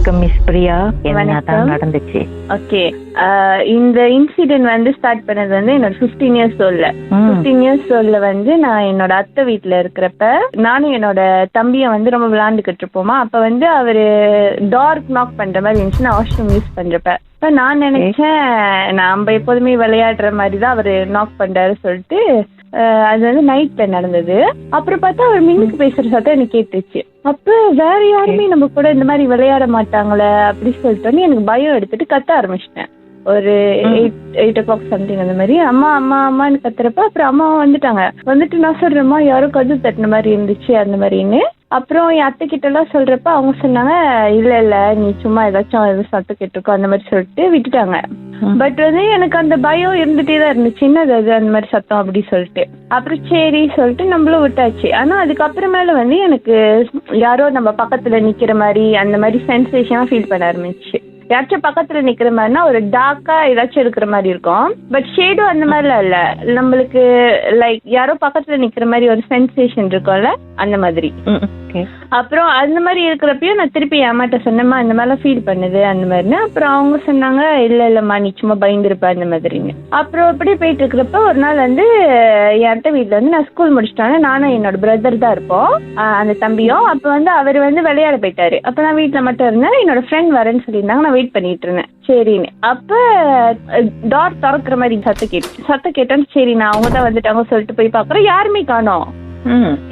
வணக்கம் மிஸ் பிரியா. என்னதான் நடந்துச்சு? ஓகே, இந்த இன்சிடென்ட் வந்து ஸ்டார்ட் பண்ணது வந்து என்னோட 15 இயர்ஸ் ஓல்ல. 15 இயர்ஸ் ஓல்ல வந்து நான் என்னோட அத்தை வீட்டுல இருக்கிறப்ப நானும் என்னோட தம்பியை வந்து ரொம்ப விளையாண்டுக்கிட்டு இருப்போமா. அப்ப வந்து அவரு டோர் நாக் பண்ற மாதிரி இருந்துச்சு, நான் வாஷ்ரூம் யூஸ் பண்றப்ப. நான் நினைச்சேன் நம்ம எப்போதுமே விளையாடுற மாதிரிதான் அவரு நாக் பண்றாரு சொல்லிட்டு, அது வந்து நைட்ல நடந்தது. அப்புறம் பார்த்தா அவர் மின்னுக்கு பேசுற சத்தம் எனக்கு கேட்டுச்சு. அப்ப வேற யாருமே நம்ம கூட இந்த மாதிரி விளையாட மாட்டாங்களே அப்படி சொல்லிட்டு எனக்கு பயம் எடுத்துட்டு கத்த ஆரம்பிச்சிட்டேன். ஒரு 8 o'clock சம்திங் அந்த மாதிரி அம்மா அம்மா அம்மான்னு கத்துறப்ப அப்புறம் அம்மா வந்துட்டு நான் சொல்றேம்மா யாரோ கதவு தட்டின மாதிரி இருந்துச்சு அந்த மாதிரின்னு. அப்புறம் என் அத்தை கிட்ட எல்லாம் சொல்றப்ப அவங்க சொன்னாங்க இல்ல நீ சும்மா ஏதாச்சும் சத்தம் கேட்டிருக்கோம் அந்த மாதிரி சொல்லிட்டு விட்டுட்டாங்க. பட் வந்து எனக்கு அந்த பயம் இருந்துட்டே தான் இருந்துச்சு, என்னது அது அந்த மாதிரி சத்தம் அப்படி சொல்லிட்டு. அப்புறம் சரி சொல்லிட்டு நம்மளும் விட்டாச்சு. ஆனா அதுக்கப்புறமேல வந்து எனக்கு யாரோ நம்ம பக்கத்துல நிக்கிற மாதிரி அந்த மாதிரி சென்சேஷனா ஃபீல் பண்ண ஆரம்பிச்சு. யாராச்சும் பக்கத்துல நிக்கிற மாதிரினா ஒரு டார்க்கா ஏதாச்சும் இருக்கிற மாதிரி இருக்கும், பட் ஷேடும் அந்த மாதிரிலாம் இல்ல, நம்மளுக்கு லைக் யாரோ பக்கத்துல நிக்கிற மாதிரி ஒரு சென்சேஷன் இருக்கும்ல அந்த மாதிரி. அப்புறம் அந்த மாதிரி இருக்கிறப்பயும் நான் திருப்பி ஏமாட்ட சொன்னேம்மா இந்த மாதிரிலாம் ஃபீல் பண்ணுது அந்த மாதிரின்னு. அப்புறம் அவங்க சொன்னாங்க இல்லம்மா நீ சும்மா பயந்துருப்ப அந்த மாதிரின்னு. அப்புறம் அப்படியே போயிட்டு இருக்கிறப்ப ஒரு நாள் வந்து என் அத்தை வீட்டுல வந்து நான் ஸ்கூல் முடிச்சிட்டோன்னே நானும் என்னோட பிரதர் தான் இருப்போம், அந்த தம்பியும். அப்ப வந்து அவர் வந்து விளையாட போயிட்டாரு. அப்ப நான் வீட்டுல மட்டும் இருந்தேன். என்னோட ஃப்ரெண்ட் வரேன்னு சொல்லியிருந்தாங்க, நான் வெயிட் பண்ணிட்டு இருந்தேன் சரின்னு. அப்ப டோர் திறக்கிற மாதிரி சத்தம் கேட்டேன்னு சரி நான் அவங்க தான் வந்துட்டாங்க சொல்லிட்டு போய் பாக்குறேன், யாருமே காணோம்.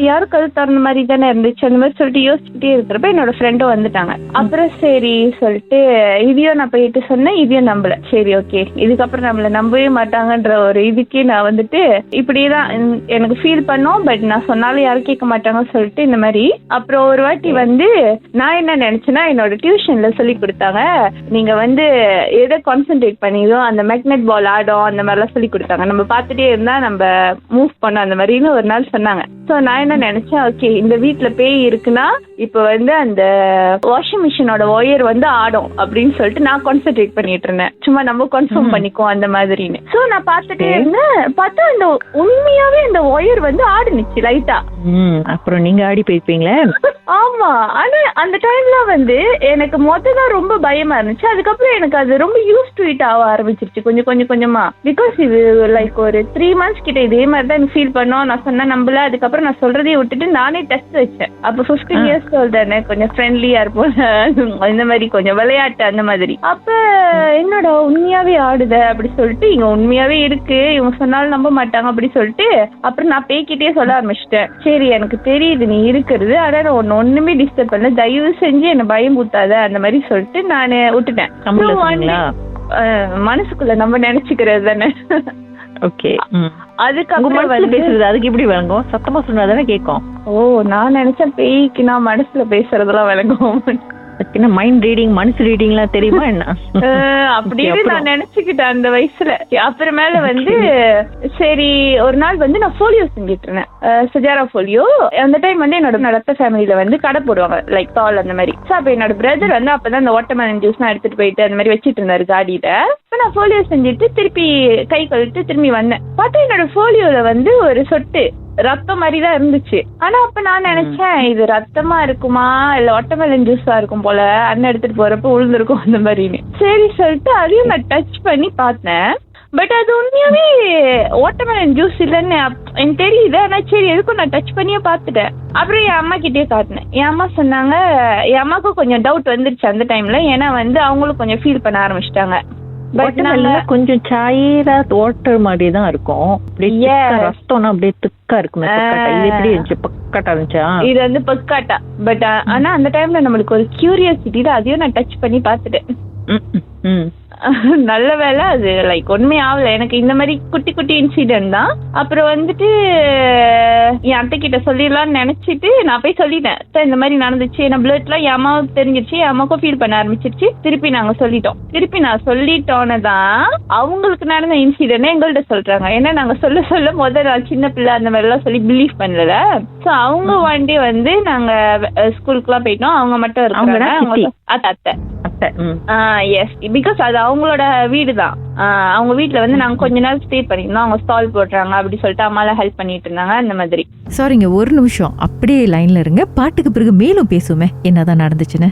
யாரும் கதவு திறந்த மாதிரி தானே இருந்துச்சு அந்த மாதிரி சொல்லிட்டு யோசிச்சுட்டே இருக்கிறப்ப என்னோட ஃப்ரெண்டும் வந்துட்டாங்க. அப்புறம் சரி சொல்லிட்டு இதையும் நான் போயிட்டு சொன்னேன், இதையும் நம்பல. சரி ஓகே இதுக்கப்புறம் நம்மள நம்பவே மாட்டாங்கன்ற ஒரு இதுக்கே நான் வந்துட்டு இப்படியேதான் எனக்கு ஃபீல் பண்ணோம். பட் நான் சொன்னாலும் யாரும் கேட்க மாட்டாங்கன்னு சொல்லிட்டு இந்த மாதிரி. அப்புறம் ஒரு வாட்டி வந்து நான் என்ன நினைச்சேன்னா என்னோட டியூஷன்ல சொல்லி கொடுத்தாங்க, நீங்க வந்து எதை கான்சென்ட்ரேட் பண்ணிடும் அந்த மேக்னெட் பால் ஆடும் அந்த மாதிரிலாம் சொல்லி கொடுத்தாங்க, நம்ம பார்த்துட்டே இருந்தா நம்ம மூவ் பண்ணோம் அந்த மாதிரின்னு ஒரு நாள் சொன்னாங்க. சோ நான் என்ன நினைச்சேன், ஓகே இந்த வீட்டுல பேய் இருக்குன்னா இப்ப வந்து அந்த வாஷிங் மிஷினோட ஒயர் வந்து ஆடும் அப்படின்னு சொல்லிட்டு நான் கான்சென்ட்ரேட் பண்ணிட்டு இருந்தேன், சும்மா நம்ம கன்ஃபார்ம் பண்ணிக்கோ அந்த மாதிரின்னு. சோ நான் பார்த்துட்டே இருந்தேன், பார்த்தா அந்த உண்மையாவே அந்த ஒயர் வந்து ஆடுனுச்சு லைட்டா. அப்புறம் நீங்க ஆடி போயிருப்பீங்களே. ஆமா, ஆனா அந்த டைம்ல வந்து எனக்கு மொத்தம் ரொம்ப பயமா இருந்துச்சு. அதுக்கப்புறம் எனக்கு அது ரொம்ப யூஸ் டு இட் ஆக ஆரம்பிச்சிருச்சு கொஞ்சம் கொஞ்சமா. பிகாஸ் இது லைக் ஒரு 3 months கிட்ட இதே மாதிரி தான் எனக்கு ஃபீல் பண்ணோம். நான் சொன்ன நம்பல. அதுக்கப்புறம் நான் சொல்றதே விட்டுட்டு நானே டெஸ்ட் வச்சேன். அப்ப 15 years old தானே, கொஞ்சம் ஃப்ரெண்ட்லியா இருப்போம் இந்த மாதிரி கொஞ்சம் விளையாட்டு அந்த மாதிரி. அப்ப என்னோட உண்மையாவே ஆடுத அப்படி சொல்லிட்டு இங்க உண்மையாவே இருக்கு, இவங்க சொன்னாலும் நம்ப மாட்டாங்க அப்படி சொல்லிட்டு அப்புறம் நான் பேய்கிட்டே சொல்ல ஆரம்பிச்சிட்டேன், சரி எனக்கு தெரியுது நீ இருக்கிறது, ஆனா ஒண்ணுமே டிஸ்டர்ப் பண்ணல, தயவு செஞ்சு என்ன பயம் ஊத்தாத அந்த மாதிரி சொல்லிட்டு நான் விட்டுட்டேன். மனசுக்குள்ள நம்ம நினைச்சுக்கிறது தானே. ஓகே, அதுக்கப்புறம் பேசுறது அதுக்கு எப்படி விளங்கும்? சத்தமா சொன்னாதானே கேட்கும். ஓ நான் நினைச்சேன் பேய்க்கு நான் மனசுல பேசுறதெல்லாம் விளங்கும். மைண்ட் ரீடிங் மனசு ரீடிங் எல்லாம் தெரியுமா என்ன? அப்படின்னு நான் நினைச்சுக்கிட்டேன் அந்த வயசுல. அப்புறமேல வந்து சரி ஒரு நாள் வந்து நான் போலியோ செஞ்சுட்டு இருந்தேன், சுஜாரா போலியோ. அந்த டைம் வந்து என்னோட நடத்த ஃபேமிலியில வந்து கடை போடுவாங்க லைக் தால் அந்த மாதிரி. ஸோ அப்ப என்னோட பிரதர் வந்து அப்பதான் அந்த வாட்டர்மெலன் ஜூஸ் எல்லாம் எடுத்துட்டு போயிட்டு அந்த மாதிரி வச்சிட்டு இருந்தாரு காடியில. நான் போலியோ செஞ்சுட்டு திருப்பி கை கழுவிட்டு திரும்பி வந்தேன். பார்த்தா என்னோட போலியோல வந்து ஒரு சொட்டு ரத்தம் மாதிரிதான் இருந்துச்சு. ஆனா அப்ப நான் நினைச்சேன் இது ரத்தமா இருக்குமா இல்ல வாட்டர்மெலன் ஜூஸா இருக்கும் போல, அண்ணன் எடுத்துட்டு போறப்ப உழுந்துருக்கும் அந்த மாதிரின்னு. சரி சொல்லிட்டு அதையும் நான் டச் பண்ணி பார்த்தேன். பட் அது உண்மையாவே வாட்டர்மெலன் ஜூஸ் இல்லைன்னு எனக்கு தெரியுது. ஆனா சரி எதுக்கும் நான் டச் பண்ணியே பார்த்துட்டேன். அப்புறம் என் அம்மா கிட்டே காட்டினேன். என் அம்மா சொன்னாங்க, என் அம்மாவுக்கும் கொஞ்சம் டவுட் வந்துருச்சு அந்த டைம்ல, ஏன்னா வந்து அவங்களும் கொஞ்சம் ஃபீல் பண்ண ஆரம்பிச்சிட்டாங்க. கொஞ்சம் சாயரா வாட்டர் மாதிரி தான் இருக்கும், ரத்தம்னா அப்படியே திக்கா இருக்குமே. இது எப்படி இருந்துச்சு? பக்காட்டா இருந்துச்சா? இது வந்து பக்காட்டா. பட் ஆனா அந்த டைம்ல நம்மளுக்கு ஒரு கியூரியாசிட்டில அதையும் நான் டச் பண்ணி பார்த்துட்டேன். நல்ல வேலை அது லைக் ஒண்ணுமே ஆகல எனக்கு. இந்த மாதிரி குட்டி குட்டி இன்சிடென்ட் தான். அப்புறம் வந்துட்டு என் அத்தை கிட்ட சொல்லிடலாம்னு நினைச்சிட்டு நான் போய் சொல்லிட்டேன், இந்த மாதிரி நடந்துச்சு. என் பிளட்லாம் என் அம்மாவுக்கு தெரிஞ்சிருச்சு, என் அம்மாவுக்கும் ஃபீல் பண்ண ஆரம்பிச்சிருச்சு. திருப்பி நாங்க சொல்லிட்டோம். திருப்பி நான் சொல்லிட்டோன்னதான் அவங்களுக்கு நடந்த இன்சிடென்ட் எங்கள்கிட்ட சொல்றாங்க. ஏன்னா நாங்க சொல்ல முதல்ல சின்ன பிள்ளை அந்த மாதிரி எல்லாம் சொல்லி பிலீவ் பண்ணல. சோ அவங்க ஒன் டே வந்து நாங்க ஸ்கூலுக்கு எல்லாம் போயிட்டோம். அவங்க மட்டும் இருக்காங்க, அத்தை. எஸ், பிகாஸ் அது அவங்களோட வீடு தான். அவங்க வீட்டுல வந்து நாங்க கொஞ்ச நாள் ஸ்டே பண்ணிருந்தோம். அவங்க ஸ்டால் போடுறாங்க அப்படி சொல்லிட்டு அம்மால ஹெல்ப் பண்ணிட்டு இருந்தாங்க அந்த மாதிரி. சாரிங்க, ஒரு நிமிஷம் அப்படியே லைன்ல இருங்க. பாட்டுக்கு பிறகு மேலும் பேசுவோமே என்னதான் நடந்துச்சுன்னு.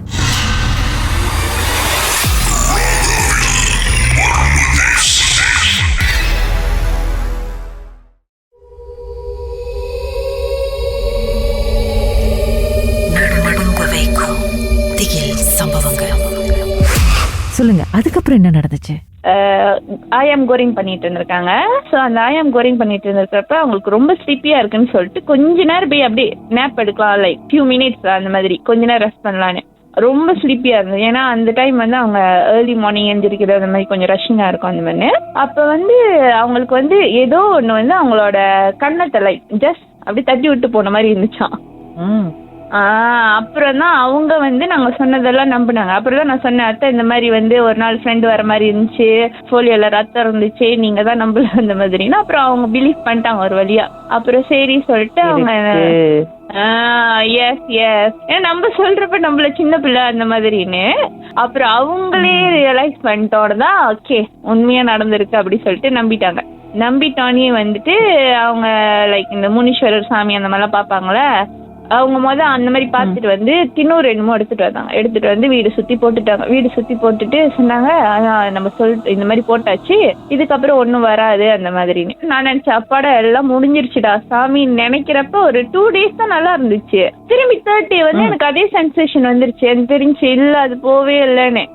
ஆயாம் கோரிங் பண்ணிட்டு இருந்திருக்காங்க. ஸோ அந்த ஆயாம் கோரிங் பண்ணிட்டு இருந்திருக்கிறப்ப அவங்களுக்கு ரொம்ப ஸ்லிப்பியா இருக்குன்னு சொல்லிட்டு கொஞ்ச நேரம் போய் அப்படியே நேப் எடுக்கலாம், லைக் ஃபியூ மினிட்ஸ் அந்த மாதிரி கொஞ்ச நேரம் ரெஸ்ட் பண்ணலான்னு. ரொம்ப ஸ்லிப்பியா இருந்தது. ஏன்னா அந்த டைம் வந்து அவங்க ஏர்லி மார்னிங் எழுந்திரிக்கிறது அந்த மாதிரி கொஞ்சம் ரஷ்ஷிங்கா இருக்கும் அந்த மாதிரி. அப்ப வந்து அவங்களுக்கு வந்து ஏதோ ஒண்ணு வந்து அவங்களோட கண்ணத்தை லைக் ஜஸ்ட் அப்படி தட்டி விட்டு போன மாதிரி இருந்துச்சான். அப்புறம் தான் அவங்க வந்து நாங்க சொன்னதெல்லாம் நம்பினாங்க. அப்புறம் தான் நான் சொன்னேன், அத்தை இந்த மாதிரி வந்து ஒரு நாள் ஃப்ரெண்டு வர மாதிரி இருந்துச்சு, போலியோல ரத்தம் இருந்துச்சு, நீங்க தான் நம்பல அந்த மாதிரினா அப்புறம் அவங்க பிலீவ் பண்ணிட்டாங்க ஒரு வழியா. அப்புறம் சரி சொல்லிட்டு அவங்க எஸ் எஸ் ஏன்னா நம்ம சொல்றப்ப நம்மள சின்ன பிள்ளை அந்த மாதிரின்னு அப்புறம் அவங்களே ரியலைஸ் பண்ணிட்டோட தான் ஓகே உண்மையா நடந்திருக்கு அப்படி சொல்லிட்டு நம்பிட்டாங்க. நம்பிட்டோன்னே வந்துட்டு அவங்க லைக் இந்த முனீஸ்வரர் சாமி அந்த மாதிரிலாம் பார்ப்பாங்களே, அவங்க அந்த மாதிரி பார்த்துட்டு வந்து தின்னூர் என்னமோ எடுத்துட்டு வந்து வீடு சுத்தி போட்டுட்டாங்க. வீடு சுத்தி போட்டுட்டு சொன்னாங்க, நம்ம இந்த மாதிரி போட்டாச்சு, இதுக்கப்புறம் ஒன்றும் வராது அந்த மாதிரின்னு. நான் நினைச்சேன் அப்பாடா எல்லாம் முடிஞ்சிருச்சுடா சாமி நினைக்கிறப்ப ஒரு 2 days தான் நல்லா இருந்துச்சு. திரும்பி 3rd day வந்து எனக்கு அதே சென்சேஷன் வந்துருச்சு. எனக்கு தெரிஞ்சு இல்ல அது போவே இல்லைன்னு.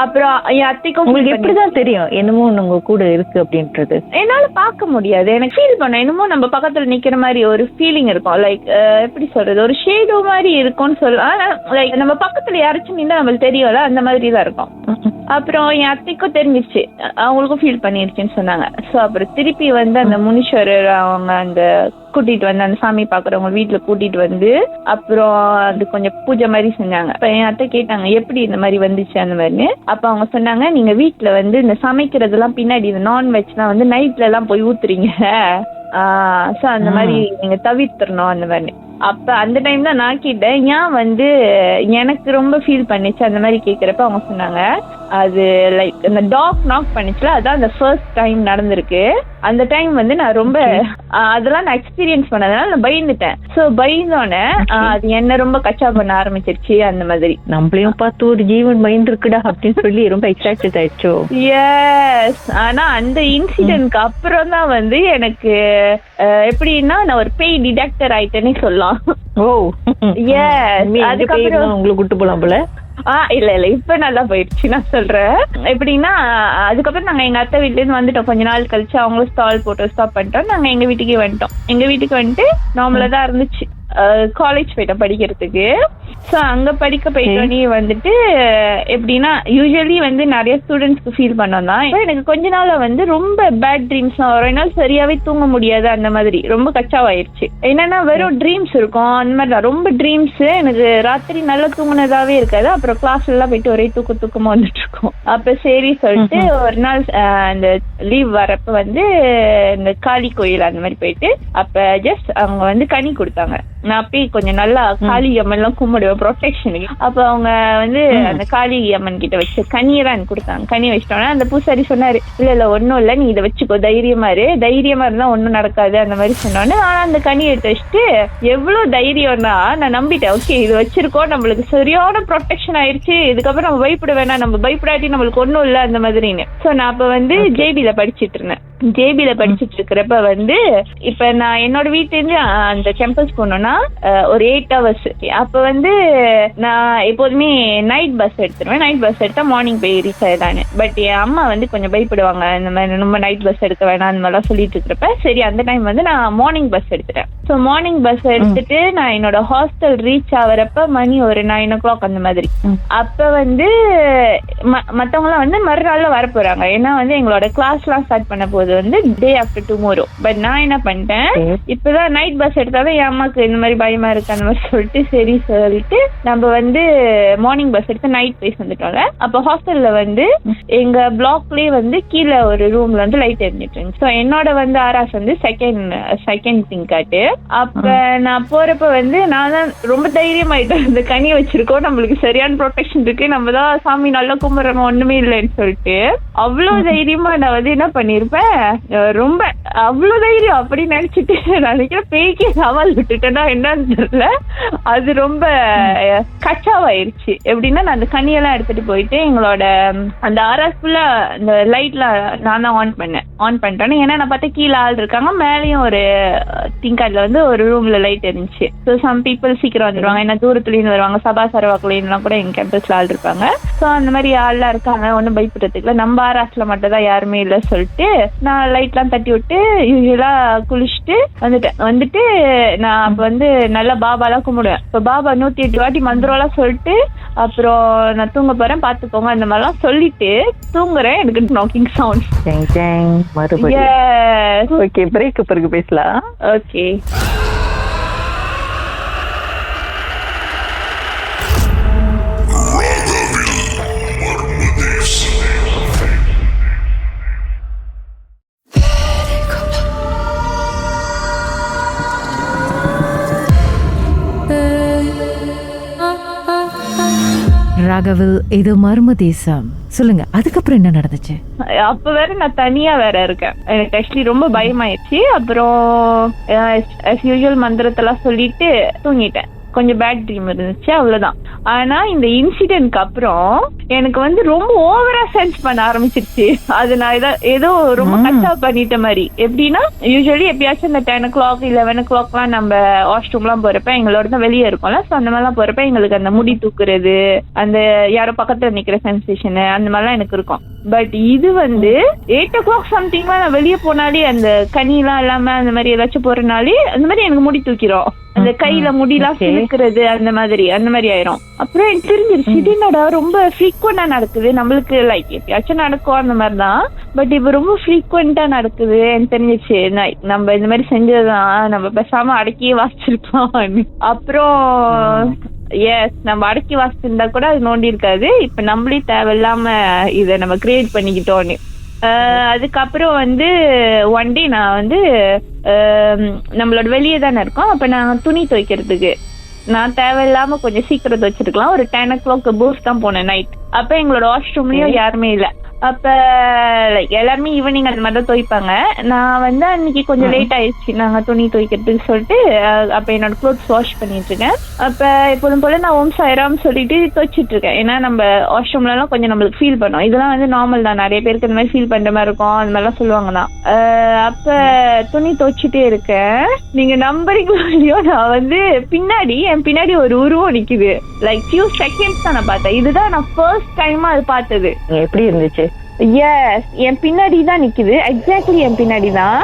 அப்புறம் என் அத்தைக்கும் உங்களுக்கு எப்படிதான் தெரியும் என்னமோ உங்க கூட இருக்கு அப்படின்றது? என்னால பார்க்க முடியாது, எனக்கு ஃபீல் பண்ண என்னமோ நம்ம பக்கத்துல நிக்கிற மாதிரி ஒரு ஃபீலிங் இருக்கும். லைக் எப்படி சொல்றது, ஒரு ஷேடோ மாதிரி இருக்கும்னு சொல்லலாம். லைக் நம்ம பக்கத்துல யாராச்சும் நின்னா நம்மளுக்கு தெரியும்ல, அந்த மாதிரி தான் இருக்கும். அப்புறம் என் அத்தைக்கும் தெரிஞ்சிருச்சு, அவங்களுக்கும் ஃபீல் பண்ணிருச்சுன்னு சொன்னாங்க. ஸோ அப்புறம் திருப்பி வந்து அந்த முனீஸ்வரர் அவங்க அந்த கூட்டிட்டு வந்து அந்த சாமி பாக்குறவங்க வீட்டுல கூட்டிட்டு வந்து அப்புறம் அது கொஞ்சம் பூஜை மாதிரி செஞ்சாங்க. இப்ப என் அத்தை கேட்டாங்க எப்படி இந்த மாதிரி வந்துச்சு அந்த மாதிரி. அப்ப அவங்க சொன்னாங்க, நீங்க வீட்டுல வந்து இந்த சமைக்கிறதெல்லாம் பின்னாடி இந்த நான்வெஜ் எல்லாம் வந்து நைட்ல எல்லாம் போய் ஊத்துறீங்க, சோ அந்த மாதிரி நீங்க தவிர்த்துறணும் அந்த மாதிரி. அப்ப அந்த டைம் தான் நான் கேட்டேன், ஏன் வந்து எனக்கு ரொம்ப ஃபீல் பண்ணிச்சு அந்த மாதிரி கேக்குறப்ப அவங்க சொன்னாங்க, அது லைக் இந்த டாக் நாக் பண்ணிச்சுல, அதான் அந்த ஃபர்ஸ்ட் டைம் நடந்திருக்கு. அந்த டைம் வந்து நான் ரொம்ப அதெல்லாம் நான் எக்ஸ்பீரியன்ஸ் பண்ணதுனால நான் பயந்துட்டேன். ஸோ பயந்தோன்னே அது என்ன ரொம்ப கச்சா பண்ண ஆரம்பிச்சிருச்சு அந்த மாதிரி. நம்மளையும் பார்த்து ஒரு ஜீவன் பயந்து இருக்குடா அப்படின்னு சொல்லி ரொம்ப எக்ஸைட்டட் ஆயிடுச்சோ? எஸ். ஆனா அந்த இன்சிடென்ட்க்கு அப்புறம் தான் வந்து எனக்கு எப்படின்னா நான் ஒரு பேய் டிடெக்டர் ஆயிட்டேன்னு சொல்லலாம். ஓ எஸ். அதுக்கப்புறம் உங்களுக்கு கூட்டு போலாம் போல. இல்ல இப்ப நல்லா போயிடுச்சு நான் சொல்றேன். எப்படின்னா அதுக்கப்புறம் நாங்க எங்க அத்தை வீட்டுல இருந்து வந்துட்டோம். கொஞ்ச நாள் கழிச்சு அவங்களும் ஸ்டால் போட்டு ஸ்டாப் பண்ணிட்டோம். நாங்க எங்க வீட்டுக்கே வந்துட்டோம். எங்க வீட்டுக்கு வந்துட்டு நார்மலா தான் இருந்துச்சு. காலேஜ் போயிட்டோம் படிக்கிறதுக்கு. ஸோ அங்க படிக்க போயிட்டோன்னே வந்துட்டு எப்படின்னா யூஸ்வலி வந்து நிறைய ஸ்டூடெண்ட்ஸ்க்கு ஃபீல் பண்ணோம் தான். எனக்கு கொஞ்ச நாள் வந்து ரொம்ப பேட் ட்ரீம்ஸ் தான் வரும். என்னால் சரியாவே தூங்க முடியாது அந்த மாதிரி ரொம்ப கச்சாவாயிருச்சு. என்னன்னா வெறும் ட்ரீம்ஸ் இருக்கும் அந்த மாதிரி தான். ரொம்ப ட்ரீம்ஸ் எனக்கு ராத்திரி நல்லா தூங்குனதாவே இருக்காது. அப்புறம் கிளாஸ் எல்லாம் போயிட்டு ஒரே தூக்கமா வந்துட்டு இருக்கும். அப்ப சரி சொல்லிட்டு ஒரு நாள் அந்த லீவ் வரப்ப வந்து இந்த காளி கோயில் அந்த மாதிரி போயிட்டு அப்ப ஜஸ்ட் அவங்க வந்து கனி கொடுத்தாங்க. நான் போய் கொஞ்சம் நல்லா காளி அம்மன் எல்லாம் கும்பிடுவேன் ப்ரொடெக்ஷனுக்கு. அப்ப அவங்க வந்து அந்த காளி அம்மன் கிட்ட வச்சு கனியெல்லாம் எனக்கு கொடுத்தாங்க. கனி வச்சிட்டோன்னா அந்த பூசாரி சொன்னாரு, இல்ல ஒன்னும் இல்ல நீ இதை வச்சுக்கோ, தைரியமா இருந்தா ஒன்னும் நடக்காது அந்த மாதிரி சொன்னோன்னு ஆனா அந்த கனி எடுத்து வச்சுட்டு எவ்வளவு தைரியம்னா நான் நம்பிட்டேன். ஓகே இது வச்சிருக்கோம், நம்மளுக்கு சரியான ப்ரொடெக்ஷன் ஆயிடுச்சு, இதுக்கப்புறம் நம்ம பயப்பட வேணாம், நம்ம பயப்படாட்டி நம்மளுக்கு ஒன்னும் இல்ல அந்த மாதிரின்னு. சோ நான் அப்ப வந்து ஜேபில படிச்சிட்டு இருந்தேன். ஜேபில படிச்சுட்டு இருக்கிறப்ப வந்து இப்ப நான் என்னோட வீட்டுல இருந்து அந்த கேம்பஸ் போனோம்னா ஒரு 8 hours. அப்ப வந்து நான் எப்போதுமே நைட் பஸ் எடுத்துருவேன். நைட் பஸ் எடுத்தா மார்னிங் போய் ரீச் ஆயிடானு. பட் என் அம்மா வந்து கொஞ்சம் பயப்படுவாங்க, இந்த மாதிரி ரொம்ப நைட் பஸ் எடுக்க வேணாம் அந்த மாதிரிலாம் சொல்லிட்டு இருக்கிறப்ப சரி அந்த டைம் வந்து நான் மார்னிங் பஸ் எடுத்துட்டேன். ஸோ மார்னிங் பஸ் எடுத்துட்டு நான் என்னோட ஹாஸ்டல் ரீச் ஆகிறப்ப மணி ஒரு 9 o'clock அந்த மாதிரி. அப்ப வந்து மத்தவங்களாம் வந்து மறுநாள்ல வர போறாங்க. ஏன்னா வந்து எங்களோட கிளாஸ் எல்லாம் ஸ்டார்ட் பண்ண போது வந்து டே ஆஃப்டர் டுமாரோ. பட் நான் என்ன பண்ணிட்டேன், இப்பதான் நைட் பஸ் எடுத்தாலும் என் அம்மாக்கு இந்த மாதிரி பயமா இருக்கு அந்த மாதிரி சொல்லிட்டு சரி சொல்லிட்டு நம்ம வந்து மார்னிங் பஸ் எடுத்து நைட் போய் வந்துட்டோம்ல. அப்ப ஹாஸ்டல்ல வந்து எங்க பிளாக்லயே வந்து கீழே ஒரு ரூம்ல வந்து லைட் எரிஞ்சிட்டு இருந்துச்சு. ஸோ என்னோட வந்து ஆராஸ் வந்து செகண்ட் திங்காட்டு. அப்ப நான் போறப்ப வந்து நான் தான் ரொம்ப தைரியமாயிட்டேன், இந்த கனி வச்சிருக்கோம், நம்மளுக்கு சரியான ப்ரொடெக்ஷன் இருக்கு, நம்ம தான் சாமி நல்லா கும்பிடுறோம், ஒண்ணுமே இல்லைன்னு சொல்லிட்டு அவ்வளவு தைரியமா நான் வந்து என்ன பண்ணிருப்பேன், ரொம்ப அவ்வளவு தைரியம் அப்படி நினைச்சிட்டு நான் நினைக்கிறேன் பேய்க்கே சவால் விட்டுட்டேன்னா என்னன்னு தெரியல. அது ரொம்ப கச்சாவாயிருச்சு. எப்படின்னா நான் அந்த கனியெல்லாம் எடுத்துட்டு போயிட்டு எங்களோட அந்த ஆர்எஸ் ஃபுல்லா இந்த லைட்ல நான் தான் ஆன் பண்ணிட்டேன். ஏன்னா நான் பார்த்தா கீழே ஆள் இருக்காங்க, மேலேயும் ஒரு திங்க் அதுல வந்து ஒரு ரூம்ல லைட் இருந்துச்சு. ஸோ சம் பீப்புள் சீக்கிரம் வந்துருவாங்க, ஏன்னா தூரத்துலேருந்து வருவாங்க. சபா சரவாக்குலாம் கூட எங்க கேம்பஸ்ல ஆள் இருப்பாங்க. ஸோ அந்த மாதிரி ஆள்லாம் இருக்காங்க, ஒன்றும் பயப்படுறதுக்குல. நம்ம ஆராஸ்ல மட்டும் தான் யாருமே இல்லை சொல்லிட்டு நான் லைட்லாம் தட்டி விட்டு யூஸ்வலா குளிச்சுட்டு வந்துட்டு நான் அப்ப வந்து நல்லா பாபாலாம் கும்பிடுவேன். இப்போ பாபா 108 வாட்டி மந்திரம்லாம் சொல்லிட்டு அப்புறம் நான் தூங்க போறேன் பாத்துக்கோங்க அந்த மாதிரிலாம் சொல்லிட்டு தூங்குறேன். எனக்கு நாக்கிங் சவுண்ட். ஓகே, பிரேக் பிறகு பேசலாம். ஓகே. ராகவில் இது மர்ம தேசம். சொல்லுங்க, அதுக்கப்புறம் என்ன நடந்துச்சு? அப்ப வேற நான் தனியா வேற இருக்கேன். எனக்கு ஆக்சுவலி ரொம்ப பயமாயிடுச்சு. அப்புறம் as usual மந்திரத்தெல்லாம் சொல்லிட்டு தூங்கிட்டேன். கொஞ்சம் பேட் ட்ரீம் இருந்துச்சு, அவ்வளவுதான். ஆனா இந்த இன்சிடென்ட்க்கு அப்புறம் எனக்கு வந்து ரொம்ப ஓவரா சென்ஸ் பண்ண ஆரம்பிச்சிருச்சு. அது நான் ஏதோ ரொம்ப கஷ்டா பண்ணிட்ட மாதிரி. எப்படின்னா யூஸ்வலி எப்பயாச்சும் இந்த 10 o'clock 11 o'clockலாம் நம்ம வாஷ்ரூம்லாம் போறப்ப எங்களோட தான் வெளியே இருக்கும்ல. ஸோ அந்த மாதிரிலாம் போறப்ப எங்களுக்கு அந்த முடி தூக்குறது, அந்த யாரோ பக்கத்துல நிக்கிற சென்சேஷன், அந்த மாதிரிலாம் எனக்கு இருக்கும். பட் இது வந்து 8 o'clock சம்திங்லாம் நான் வெளியே போனாலே அந்த கனிலாம் இல்லாம அந்த மாதிரி ஏதாச்சும் போறனாலே அந்த மாதிரி எனக்கு முடி தூக்கிடும். அந்த கையில முடியெல்லாம் சிலுக்கிறது அந்த மாதிரி ஆயிரும். அப்புறம் எனக்கு தெரிஞ்சிருச்சு இது என்னடா ரொம்ப ஃப்ரீக்வெண்டா நடக்குது. நம்மளுக்கு லைக் எப்பயாச்சும் நடக்கும் அந்த மாதிரிதான், பட் இப்ப ரொம்ப ஃப்ரீக்வெண்டா நடக்குது. எனக்கு தெரிஞ்சிச்சு நம்ம இந்த மாதிரி செஞ்சதுதான் நம்ம பேசாம அடக்கியே வாசிச்சிருக்கலாம். அப்புறம் நம்ம அடக்கி வாசிச்சிருந்தா கூட அது நோண்டி இருக்காது. இப்ப நம்மளே தேவையில்லாம இதை நம்ம கிரியேட் பண்ணிக்கிட்டோன்னு. அதுக்கப்புறம் வந்து ஒன் டே நான் வந்து நம்மளோட வெளியே தானே இருக்கோம். அப்ப நான் துணி துவைக்கிறதுக்கு நான் தேவையில்லாம கொஞ்சம் சீக்கிரம் துவைச்சிருக்கலாம். ஒரு 10 o'clock பூஸ்ட் தான் போனேன் நைட். அப்ப எங்களோட வாஷ்ரூம்லயும் யாருமே இல்லை. அப்ப லைக் எல்லாருமே ஈவினிங் அந்த மாதிரி தான் துவைப்பாங்க. நான் வந்து அன்னைக்கு கொஞ்சம் லேட் ஆயிடுச்சு நாங்க துணி துவைக்கிறதுக்கு சொல்லிட்டு. அப்ப என்னோட க்ளோத்ஸ் வாஷ் பண்ணிட்டு இருக்கேன். அப்ப எப்போதும் போல நான் ஓம் சாய்ராம் சொல்லிட்டு துவைச்சிட்டு இருக்கேன். ஏன்னா நம்ம வாஷ்ரூம்ல எல்லாம் கொஞ்சம் நம்மளுக்கு ஃபீல் பண்ணோம். இதெல்லாம் வந்து நார்மல் தான், நிறைய பேருக்கு இந்த மாதிரி ஃபீல் பண்ற மாதிரி இருக்கும், அந்த மாதிரிலாம் சொல்லுவாங்க தான். அப்ப துணி துவைச்சிட்டே இருக்கேன். நீங்க நம்புறீங்களோ இல்லையோ, நான் வந்து என் பின்னாடி ஒரு உருவம் நிக்குது. லைக் ஃபியூ செகண்ட்ஸ் தான் நான் பார்த்தேன். இதுதான் நான் ஃபர்ஸ்ட் டைமா அது பார்த்தது. எப்படி இருந்துச்சு? என் பின்னாடி தான் நிக்குது. எக்ஸாக்ட்லி என் பின்னாடி தான்.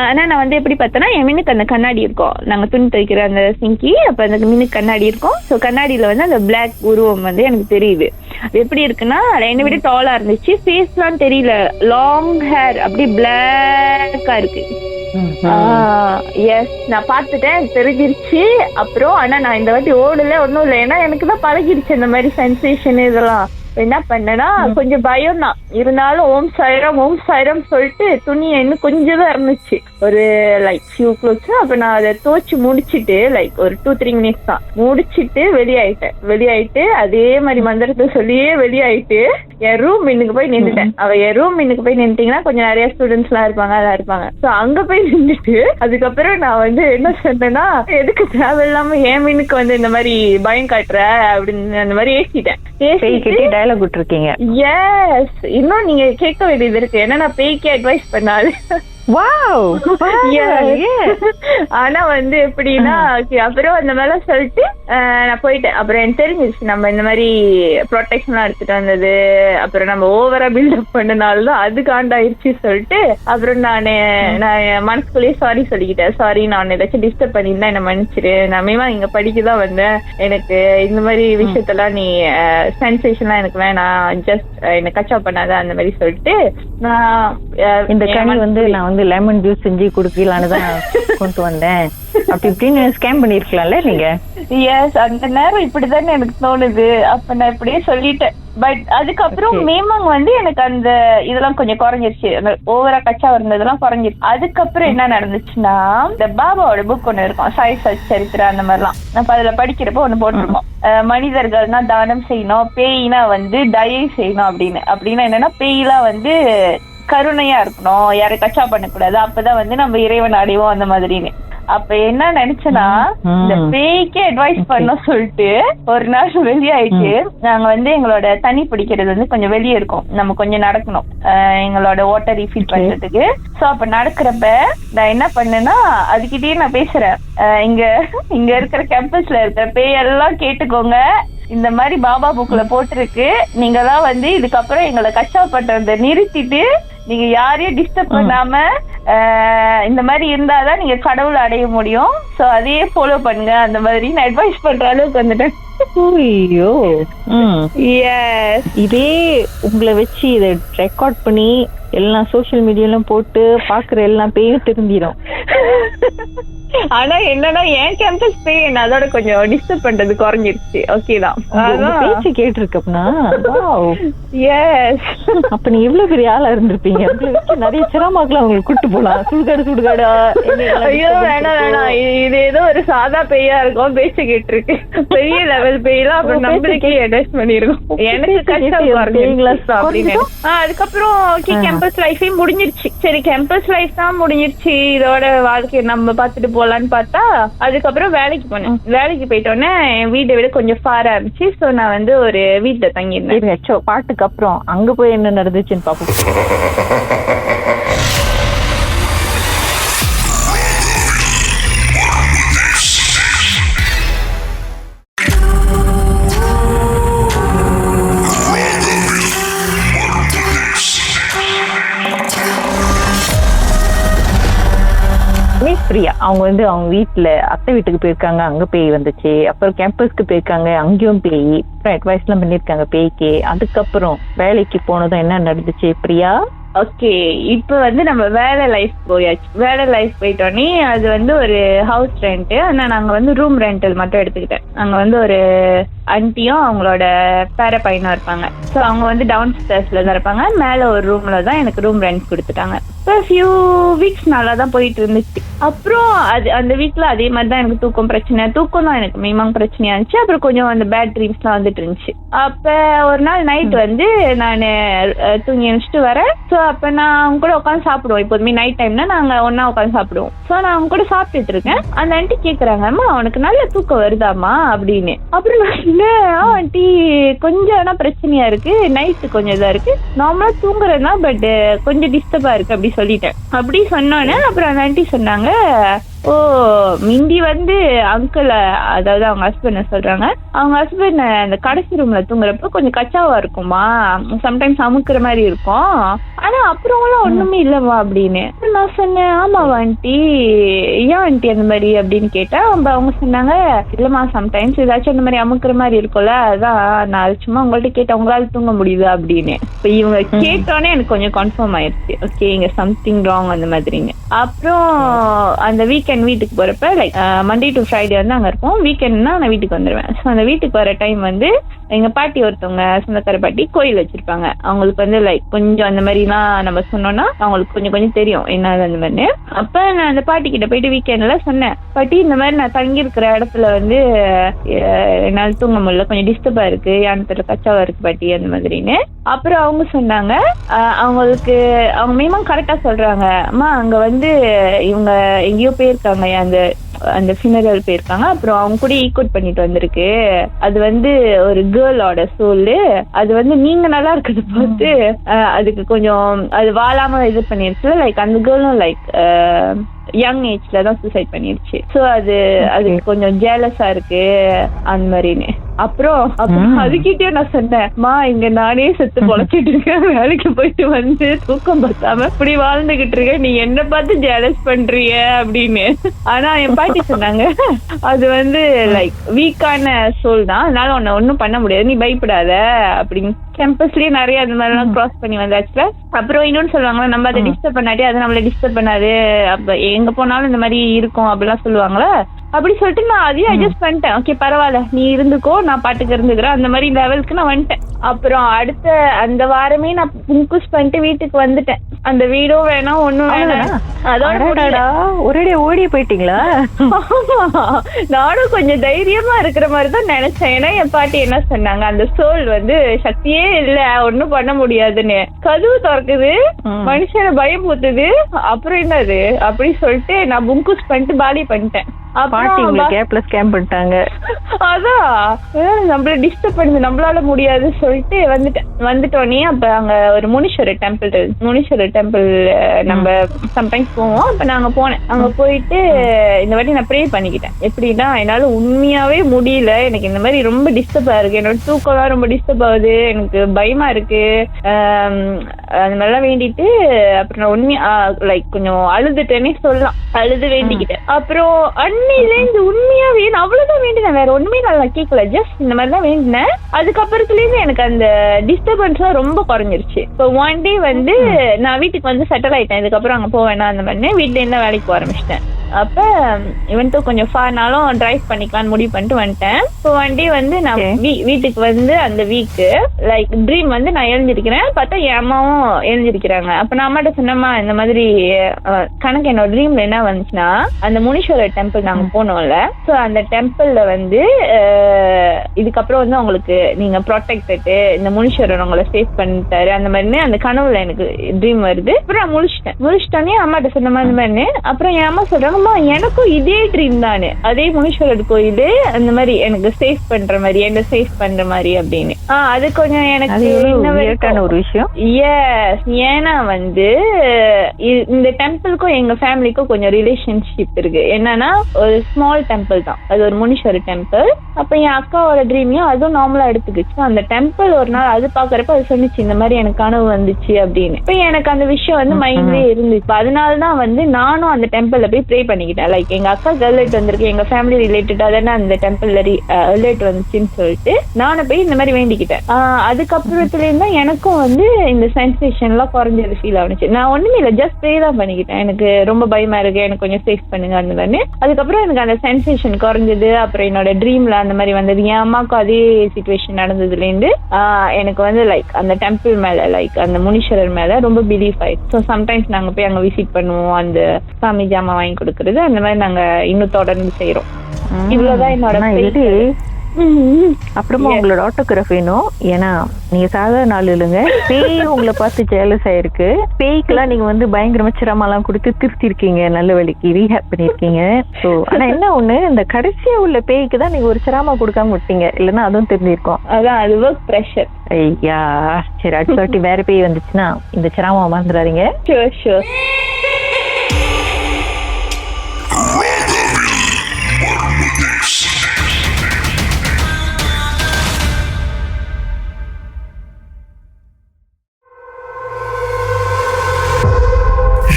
ஆனா நான் வந்து எப்படி பார்த்தேன்னா, என் மின்னுக்கு அந்த கண்ணாடி இருக்கும். நாங்க துணி துவைக்கிற அந்த சிங்கி, அப்ப அந்த மின்னுக்கு கண்ணாடி இருக்கும். ஸோ கண்ணாடியில வந்து அந்த பிளாக் உருவம் வந்து எனக்கு தெரியுது. எப்படி இருக்குன்னா என்னை விட டாலா இருந்துச்சு. ஃபேஸ்லாம் தெரியல, லாங் ஹேர் அப்படி பிளாக்கா இருக்கு. நான் பாத்துட்டேன், தெரிஞ்சிருச்சு. அப்புறம் ஆனா நான் இந்த வாட்டி ஓடல, ஒன்னும் இல்லை. ஏன்னா எனக்கு தான் பழகிடுச்சு இந்த மாதிரி சென்சேஷன் இதெல்லாம். என்ன பண்ணேன்னா கொஞ்சம் பயம் தான் இருந்தாலும் ஓம் சாய்ராம் சொல்லிட்டு துணியை இன்னும் கொஞ்சம் தான் இருந்துச்சு, ஒரு லைக் ஃபியூ க்ளோத்ஸ். அப்ப நான் அதை துவைச்சு முடிச்சுட்டு லைக் ஒரு 2-3 மினிட்ஸ் தான் முடிச்சுட்டு வெளியாயிட்டு அதே மாதிரி மந்திரத்தை சொல்லியே வெளியாயிட்டு என் ரூம் மின்னுக்கு போய் நின்றுட்டேன். என் ரூம் மின்னுக்கு போய் நின்றுட்டீங்கன்னா கொஞ்சம் நிறைய ஸ்டூடெண்ட்ஸ் எல்லாம் இருப்பாங்க. ஸோ அங்க போய் நின்றுட்டு அதுக்கப்புறம் நான் வந்து என்ன சொன்னேன்னா, எதுக்கு தேவையில்லாம என் மின்னுக்கு வந்து இந்த மாதிரி பயம் காட்டுற அப்படின்னு அந்த மாதிரி ஏசிட்டேன். இன்னும் நீங்க கேட்க வேண்டியது இருக்கு. ஏன்னா நான் பேய்க்கு அட்வைஸ் பண்ணாது. ஆனா வந்து எப்படின்னா அப்புறம் அந்த மேல சொல்லிட்டு நான் போயிட்டேன். அப்புறம் எனக்கு தெரிஞ்சிருச்சு நம்ம இந்த மாதிரி ப்ரொடெக்ஷன் எல்லாம் எடுத்துட்டு வந்தது, அப்புறம் நம்ம ஓவரா பில்டப் பண்ணனாலதான் அது காண்டாயிருச்சு சொல்லிட்டு அப்புறம் நான் மனசுக்குள்ளேயே சாரி சொல்லிக்கிட்டேன். சாரி, நான் ஏதாச்சும் டிஸ்டர்ப் பண்ணியிருந்தா என்ன மன்னிச்சிரு, நான் மேமா இங்க படிக்கதான் வந்தேன், எனக்கு இந்த மாதிரி விஷயத்தெல்லாம் நீ சென்சேஷன்லாம் எனக்கு வேணாம், ஜஸ்ட் என்ன கச்சா பண்ணாத அந்த மாதிரி சொல்லிட்டு நான் இந்த கனி வந்து நான் வந்து லெமன் ஜூஸ் செஞ்சு குடுக்கலான்னு தான் கொண்டு வந்தேன். அப்படி இப்படின்னு ஸ்கேம் பண்ணிருக்கலாம்ல நீங்க? எஸ், அந்த நேரம் இப்படிதானே எனக்கு தோணுது. அப்ப நான் இப்படியே சொல்லிட்டேன். பட் அதுக்கப்புறம் மேமாங் வந்து எனக்கு அந்த இதெல்லாம் கொஞ்சம் குறைஞ்சிருச்சு, அந்த ஓவரா கச்சா இருந்ததெல்லாம் குறைஞ்சிருச்சு. அதுக்கப்புறம் என்ன நடந்துச்சுன்னா, இந்த பாபாவோட புக் ஒண்ணு இருக்கும், சாய் சரித்திரம் அந்த மாதிரிலாம். நம்ம அதுல படிக்கிறப்ப ஒண்ணு போட்டிருக்கோம், மனிதர்கள்னா தானம் செய்யணும், பேய்னா வந்து தயை செய்யணும் அப்படின்னா என்னன்னா பேய்லாம் வந்து கருணையா இருக்கணும், யாரை கச்சா பண்ணக்கூடாது, அப்பதான் வந்து நம்ம இறைவன் அடைவோம் அந்த மாதிரின்னு. அப்ப என்ன நினைச்சேன்னா இந்த பேய்க்கே அட்வைஸ் பண்ண சொல்லிட்டு ஒரு நாள் வெளியாயிட்டு நாங்க வந்து எங்களோட தண்ணி பிடிக்கிறது வந்து கொஞ்சம் வெளியே இருக்கும், நம்ம கொஞ்சம் நடக்கணும் எங்களோட வாட்டர் ரீஃபில் பண்றதுக்கு. சோ அப்ப நடக்கிறப்ப நான் என்ன பண்ணேன்னா அதுக்கிட்டயே நான் பேசுறேன், இங்க இருக்கிற கேம்பஸ்ல இருக்கிற பேய் எல்லாம் கேட்டுக்கோங்க, இந்த மாதிரி பாபா புக்ல போட்டிருக்கு, நீங்க தான் வந்து இதுக்கப்புறம் எங்களை கச்சா பண்றத நிறுத்திட்டு நீங்க யாரையும் டிஸ்டர்ப் பண்ணாம இந்த மாதிரி இருந்தாதான் நீங்க கடவுளை அடைய முடியும், சோ அதையே ஃபாலோ பண்ணுங்க அந்த மாதிரி நான் அட்வைஸ் பண்ற அளவுக்கு வந்துட்டேன். ஐயோ, இதே உங்களை வச்சு இதை ரெக்கார்ட் பண்ணி எல்லாம் சோசியல் மீடியாலும் போட்டு பாக்குற எல்லாம் பேயும் திருந்திரும். ஆனா என்னன்னா என் கேம்பஸ் போய் என்ன அதோட கொஞ்சம் டிஸ்டர்ப் பண்றது குறைஞ்சிருச்சு. ஓகேதான் பேச்சு கேட்டிருக்கப்பனா. எஸ், அப்ப நீ எவ்வளவு பெரிய ஆளா இருந்திருப்பீங்க. நிறைய சிரமாக்கெல்லாம் உங்களுக்கு கூட்டு போலாம். சுடுகாடா. ஐயோ வேணாம் வேணாம், இது ஏதோ ஒரு சாதா பேயா இருக்கும், பேச்சு கேட்டிருக்கு. பெரிய லெவல் பேயெல்லாம் அப்புறம் நம்மளுக்கே அட்வைஸ் பண்ணிருக்கோம். எனக்கு கஷ்டம் அப்படின்னு. அதுக்கப்புறம் ஓகே கேம்பஸ் லைஃபே முடிஞ்சிருச்சு. சரி கேம்பஸ் லைஃப் தான் முடிஞ்சிருச்சு, இதோட வாழ்க்கை நம்ம பாத்துட்டு போலான்னு பார்த்தா அதுக்கப்புறம் வேலைக்கு போனேன். வேலைக்கு போயிட்டோன்னே என் வீட்டை விட கொஞ்சம் ஃபாரா இருந்துச்சு. சோ நான் வந்து ஒரு வீட்டுல தங்கியிருந்தேன். பாட்டுக்கு அப்புறம் அங்க போய் என்ன நடந்துச்சுன்னு பாப்போம். பிரியா அவங்க வந்து அவங்க வீட்டுல அத்தை வீட்டுக்கு போயிருக்காங்க, அங்க பேய் வந்துச்சு. அப்புறம் கேம்பஸ்க்கு போயிருக்காங்க, அங்கேயும் பேய். அப்புறம் அட்வைஸ் எல்லாம் பண்ணிருக்காங்க பேய்க்கு. அதுக்கப்புறம் வேலைக்கு போனதும் என்ன நடந்துச்சு பிரியா? ஓகே, இப்ப வந்து நம்ம வேலை லைஃப் போயாச்சு. வேலை லைஃப் போயிட்டோன்னே அது வந்து ஒரு ஹவுஸ் ரெண்ட். ஆனா நாங்க வந்து ரூம் ரெண்டல் மட்டும் எடுத்துக்கிட்டேன். அங்க வந்து ஒரு ஆன்ட்டியும் அவங்களோட பேர பையனும் இருப்பாங்க. ஸோ அவங்க வந்து டவுன் ஸ்டேர்ஸ்ல தான் இருப்பாங்க. மேல ஒரு ரூம்ல தான் எனக்கு ரூம் ரெண்ட் கொடுத்துட்டாங்க. இப்போ ஃபியூ வீக்ஸ் நல்லா தான் போயிட்டு இருந்துச்சு. அப்புறம் அந்த வீக்ல அதே மாதிரி தான் எனக்கு தூக்கம் தான் எனக்கு மெயினாக பிரச்சனையா இருந்துச்சு. அப்புறம் கொஞ்சம் அந்த பேட் ட்ரீம்ஸ்லாம் வந்துட்டு இருந்துச்சு. அப்ப ஒரு நாள் நைட் வந்து நான் தூங்கி எழுந்துட்டு வரேன். ஸோ அப்ப நான் அவங்க கூட உட்காந்து சாப்பிடுவோம். எப்போதுமே நைட் டைம்னா நாங்க ஒன்னா உட்காந்து சாப்பிடுவோம். ஸோ நான் அவங்க கூட சாப்பிட்டுட்டு இருக்கேன். அந்த ஆண்டி கேக்குறாங்க, அம்மா அவனுக்கு நல்ல தூக்கம் வருதாமா அப்படின்னு. அப்புறம் நான் ஆண்டி கொஞ்சம் ஆனா பிரச்சனையா இருக்கு, நைட்டு கொஞ்சம் இதா இருக்கு, நார்மலா தூங்குறதுனா பட் கொஞ்சம் டிஸ்டர்பா இருக்கு அப்படி சொல்லிட்டேன். அப்படி சொன்னோன்னே அப்புறம் அந்த ஆண்டி சொன்னாங்க, ஓ மிந்தி வந்து அங்கிள், அதாவது அவங்க ஹஸ்பண்ட் சொல்றாங்க, அவங்க ஹஸ்பண்ட் அந்த கடைசி ரூம்ல தூங்குறப்ப கொஞ்சம் கச்சாவா இருக்குமா, சம்டைம்ஸ் அமுக்குற மாதிரி இருக்கும், ஆனா அப்புறம்லாம் ஒண்ணுமே இல்லவா அப்படின்னு. நான் சொன்னேன், ஆமாவா ஆண்டி, ஏன் ஆண்டி அந்த மாதிரி அப்படின்னு கேட்டா அவங்க சொன்னாங்க, இல்லம்மா சம்டைம்ஸ் ஏதாச்சும் அந்த மாதிரி அமுக்குற மாதிரி இருக்கும்ல, அதான் நான் சும்மா உங்கள்ட்ட கேட்டேன் உங்களால தூங்க முடியுதா அப்படின்னு. இப்ப இவங்க கேட்டோன்னே எனக்கு கொஞ்சம் கன்ஃபார்ம் ஆயிடுச்சு, ஓகே இங்க சம்திங் ராங் அந்த மாதிரிங்க. அப்புறம் அந்த வீட்டுக்கு போறப்ப லைக் மண்டே டு ஃப்ரைடே வந்து அங்க இருப்போம். வீக்கெண்ட்னா நான் வீட்டுக்கு வந்துருவேன். ஸோ அந்த வீட்டுக்கு வர டைம் வந்து எங்க பாட்டி ஒருத்தவங்க சொந்தக்கார பாட்டி கோயில் வச்சிருப்பாங்க. அவங்களுக்கு வந்து லைக் கொஞ்சம் அந்த மாதிரிலாம் நம்ம சொன்னோம்னா அவங்களுக்கு கொஞ்சம் கொஞ்சம் தெரியும் என்ன அந்த மாதிரி. அப்ப நான் அந்த பாட்டி கிட்ட போயிட்டு வீக்கெண்ட்ல சொன்னேன், பாட்டி இந்த மாதிரி நான் தங்கி இருக்கிற இடத்துல வந்து என்னால தூங்க முடியல, கொஞ்சம் டிஸ்டர்பா இருக்கு, யானத்துல கச்சாவா இருக்கு பாட்டி அந்த மாதிரின்னு. அப்புறம் அவங்க சொன்னாங்க, அவங்களுக்கு அவங்க மேலும் கரெக்டா சொல்றாங்க, அம்மா அங்க வந்து இவங்க எங்கேயோ போயிருக்காங்க, அந்த ஃபினரல் போயிருக்காங்க, அப்புறம் அவங்க கூட ஈக்குவட் பண்ணிட்டு வந்திருக்கு, அது வந்து ஒரு கேர்ளோட சோல், அது வந்து நீங்க நல்லா இருக்கிறது பார்த்து அதுக்கு கொஞ்சம் அது வாழாம இது பண்ணிருச்சு. லைக் அந்த கேர்ளும் லைக் யங் ஏஜ்ல தான் சூசைட் பண்ணிருச்சு. சோ அதுக்கு கொஞ்சம் ஜேலஸா இருக்கு அந்த மாதிரின்னு. அப்புறம் அதுக்கிட்டே நான் சொன்னேன், மா இங்க நானே செத்து பொழைச்சிட்டு இருக்கேன், வேலைக்கு போயிட்டு வந்து தூக்கம் பத்தாம இப்படி வாழ்ந்துகிட்டு இருக்கேன், நீ என்ன பார்த்து ஜேலஸ் பண்றிய அப்படின்னு. ஆனா என் பாட்டி சொன்னாங்க, அது வந்து லைக் வீக்கான சோல் தான், அதனால உன்னை ஒன்னும் பண்ண முடியாது, நீ பயப்படாத அப்படின்னு. கேம்பஸ்லயே நிறைய அந்த மாதிரி எல்லாம் கிராஸ் பண்ணி வந்தாச்சுல. அப்புறம் இன்னொன்னு சொல்லுவாங்களா, நம்ம அதை டிஸ்டர்ப் பண்ணாட்டி அது நம்மள டிஸ்டர்ப் பண்ணாது, அப்ப எங்க போனாலும் இந்த மாதிரி இருக்கும் அப்படிலாம் சொல்லுவாங்களா. அப்படி சொல்லிட்டு நான் அதையும் அட்ஜஸ்ட் பண்ணிட்டேன். ஓகே பரவாயில்ல, நீ இருந்துக்கோ, நான் பாட்டுக்கு இருந்துக்கிறேன், அந்த மாதிரி லெவலுக்கு நான் வந்துட்டேன். அப்புறம் அடுத்த அந்த வாரமே நான் புங்குஸ் பண்ணிட்டு வீட்டுக்கு வந்துட்டேன். அந்த வீடும் வேணாம் ஒண்ணும் வேணாம், அதோட ஒரே ஓடி போயிட்டீங்களா? நானும் கொஞ்சம் தைரியமா இருக்கிற மாதிரி தான் நினைச்சேன். ஏன்னா என் பாட்டி என்ன சொன்னாங்க, அந்த சோல் வந்து சக்தியே இல்ல, ஒண்ணும் பண்ண முடியாதுன்னு. கதவு திறக்குது, மனுஷனை பயமுத்துது, அப்புறம் என்னது அப்படி சொல்லிட்டு நான் புங்குஸ் பண்ணிட்டு பாலி பண்ணிட்டேன். பாட்டி உங்களுக்கு கேப்லஸ் கேம்ப் பண்ணிட்டாங்க. அதான் நம்மள டிஸ்டர்ப் பண்ணுது, நம்மளால முடியாது சொல்லிட்டு வந்துட்டோன்னே அப்ப அங்க ஒரு முனீஸ்வரர் டெம்பிள் நம்ம சம்டைம்ஸ் போவோம். அப்ப நாங்க போனேன். அங்க போயிட்டு இந்த வாட்டி நான் ப்ரே பண்ணிக்கிட்டேன். எப்படின்னா என்னால உண்மையாவே முடியல, எனக்கு இந்த மாதிரி ரொம்ப டிஸ்டர்பா இருக்கு, என்னோட தூக்கம் ரொம்ப டிஸ்டர்ப் ஆகுது, எனக்கு பயமா இருக்கு, அது மாதிரிலாம் வேண்டிட்டு அப்புறம் நான் உண்மையா லைக் கொஞ்சம் அழுதுட்டேன்னே சொல்லலாம். அழுது வேண்டிக்கிட்டேன். அப்புறம் அன்னிலேருந்து உண்மையாவே நான் அவ்வளவுதான் வேண்டினேன், வேற ஒண்ணுமே நல்லா கேட்கல, ஜஸ்ட் இந்த மாதிரி தான் வேண்டினேன். அதுக்கப்புறத்துலேருந்து எனக்கு அந்த டிஸ்டர்பன்ஸ் ரொம்ப குறைஞ்சிருச்சு. இப்போ ஒன் டே வந்து நான் வீட்டுக்கு வந்து செட்டில் ஆயிட்டேன். இதுக்கப்புறம் அங்க போவேன்னா அந்த மாதிரி வீட்டுல இருந்தா வேலைக்கு போக ஆரம்பிச்சிட்டேன். அப்ப இவன்ட்டு கொஞ்சம் ஃபார்னாலும் டிரைவ் பண்ணிக்கலான்னு முடிவு பண்ணிட்டு வந்துட்டேன். இப்போ ஒன் டே வந்து நான் வீட்டுக்கு வந்து அந்த வீக்கு லைக் ட்ரீம் வந்து நான் எழுந்திருக்கிறேன். பார்த்தா என் அம்மாவும் எழுந்திருக்கிறாங்க. அப்ப நான் அம்மாட்ட சொன்னம்மா இந்த மாதிரி கணக்கு என்னோட ட்ரீம்ல என்ன வந்துச்சுன்னா, அந்த முனீஸ்வரர் டெம்பிள் நாங்க போனோம்ல, ஸோ அந்த டெம்பிள்ல வந்து இதுக்கப்புறம் வந்து உங்களுக்கு நீங்க ப்ரொடெக்டட், இந்த முனீஸ்வரர் உங்களை சேவ் பண்ணிட்டாரு, அந்த மாதிரி அந்த கனவுல எனக்கு ட்ரீம் வருது. அப்புறம் நான் முழிச்சிட்டோன்னே அம்மாட்ட சொன்ன மாதிரி இந்த மாதிரி. அப்புறம் என் அம்மா சொல்றாங்க, எனக்கும் இதே ட்ரீம் தானே, அதே முனீஸ்வரர் கோயில் அந்த மாதிரி எனக்கு சேஃப் பண்ற மாதிரி, என்ன சேஃப் பண்ற மாதிரி அப்படின்னு. அது கொஞ்சம் எனக்கு ஒரு விஷயம். ஏன்னா வந்து இந்த டெம்பிளுக்கும் எங்க ஃபேமிலிக்கும் கொஞ்சம் ரிலேஷன்ஷிப் இருக்கு. என்னன்னா ஒரு ஸ்மால் டெம்பிள் தான், அது ஒரு முனீஸ்வரர் டெம்பிள். அப்ப என் அக்காவோட ட்ரீமையும் அதுவும் நார்மலா எடுத்துக்கிச்சு. அந்த டெம்பிள் ஒரு நாள் அது பாக்குறப்ப அது சொன்னிச்சு இந்த மாதிரி எனக்கு கனவு வந்துச்சு அப்படின்னு. இப்ப எனக்கு அந்த விஷயம் வந்து மைண்ட்லயே இருந்துச்சு. அதனாலதான் வந்து நானும் அந்த டெம்பிள்ல போய் ப்ரே பண்ணிக்கிட்டேன். லைக் எங்க அக்கா அலர்ட் வந்திருக்கு, எங்க ஃபேமிலி ரிலேட்டடா தானே அந்த டெம்பிள்ல அலர்ட் வந்துச்சுன்னு சொல்லிட்டு நானும் போய் இந்த மாதிரி வேண்டிக்கிட்டேன். அதுக்கப்புறத்துல இருந்தா எனக்கும் வந்து இந்த சென்சேஷன் எல்லாம் குறைஞ்சது ஃபீல் ஆனிச்சு. நான் ஒண்ணுமே இல்லை, ஜஸ்ட் ப்ரே தான் பண்ணிக்கிட்டேன். எனக்கு ரொம்ப பயமா இருக்கு, எனக்கு கொஞ்சம் சேஃப் பண்ணுங்க அந்த மாதிரி. அதுக்கப்புறம் எனக்கு அந்த சென்சேஷன் குறைஞ்சது. அப்புறம் என்னோட ட்ரீம்ல அந்த மாதிரி வந்தது. என் அம்மாவுக்கும் அதே சிச்சுவேஷன் நடந்ததுல இருந்து எனக்கு வந்து லைக் அந்த டெம்பிள் மேல, லைக் அந்த முனீஸ்வரர் மேல ரொம்ப பிலீஃப் ஆயிடுச்சு. ஸோ சம்டைம்ஸ் நாங்க போய் அங்க விசிட் பண்ணுவோம், அந்த சாமி ஜாமா வாங்கி கொடுக்கறது, அந்த மாதிரி நாங்க இன்னும் தொடர்ந்து செய்யறோம். இவ்வளவுதான் என்னோட. அப்புறமா உங்களோட ஆட்டோகிராஃப் வேணும். ஏன்னா நீங்க சாதாரண ஆள் இல்லைங்க, பேய் உங்களை பார்த்து ஜெயலஸ் ஆயிருக்கு. பேய்க்கெல்லாம் நீங்க வந்து பயங்கரமா சிரமெல்லாம் கொடுத்து திருத்திருக்கீங்க, நல்ல வழிக்கு ரீஹேப் பண்ணிருக்கீங்க. ஸோ ஆனா என்ன ஒண்ணு, இந்த கடைசியா உள்ள பேய்க்கு தான் நீங்க ஒரு சிரமம் கொடுக்காம விட்டீங்க, இல்லைன்னா அதுவும் தெரிஞ்சிருக்கும். அதான் அது ஒர்க் ப்ரெஷர். ஐயா சரி, அடுத்த வாட்டி வேற பேய் வந்துச்சுன்னா இந்த சிரமம் மறந்துடாதீங்க. Sure sure.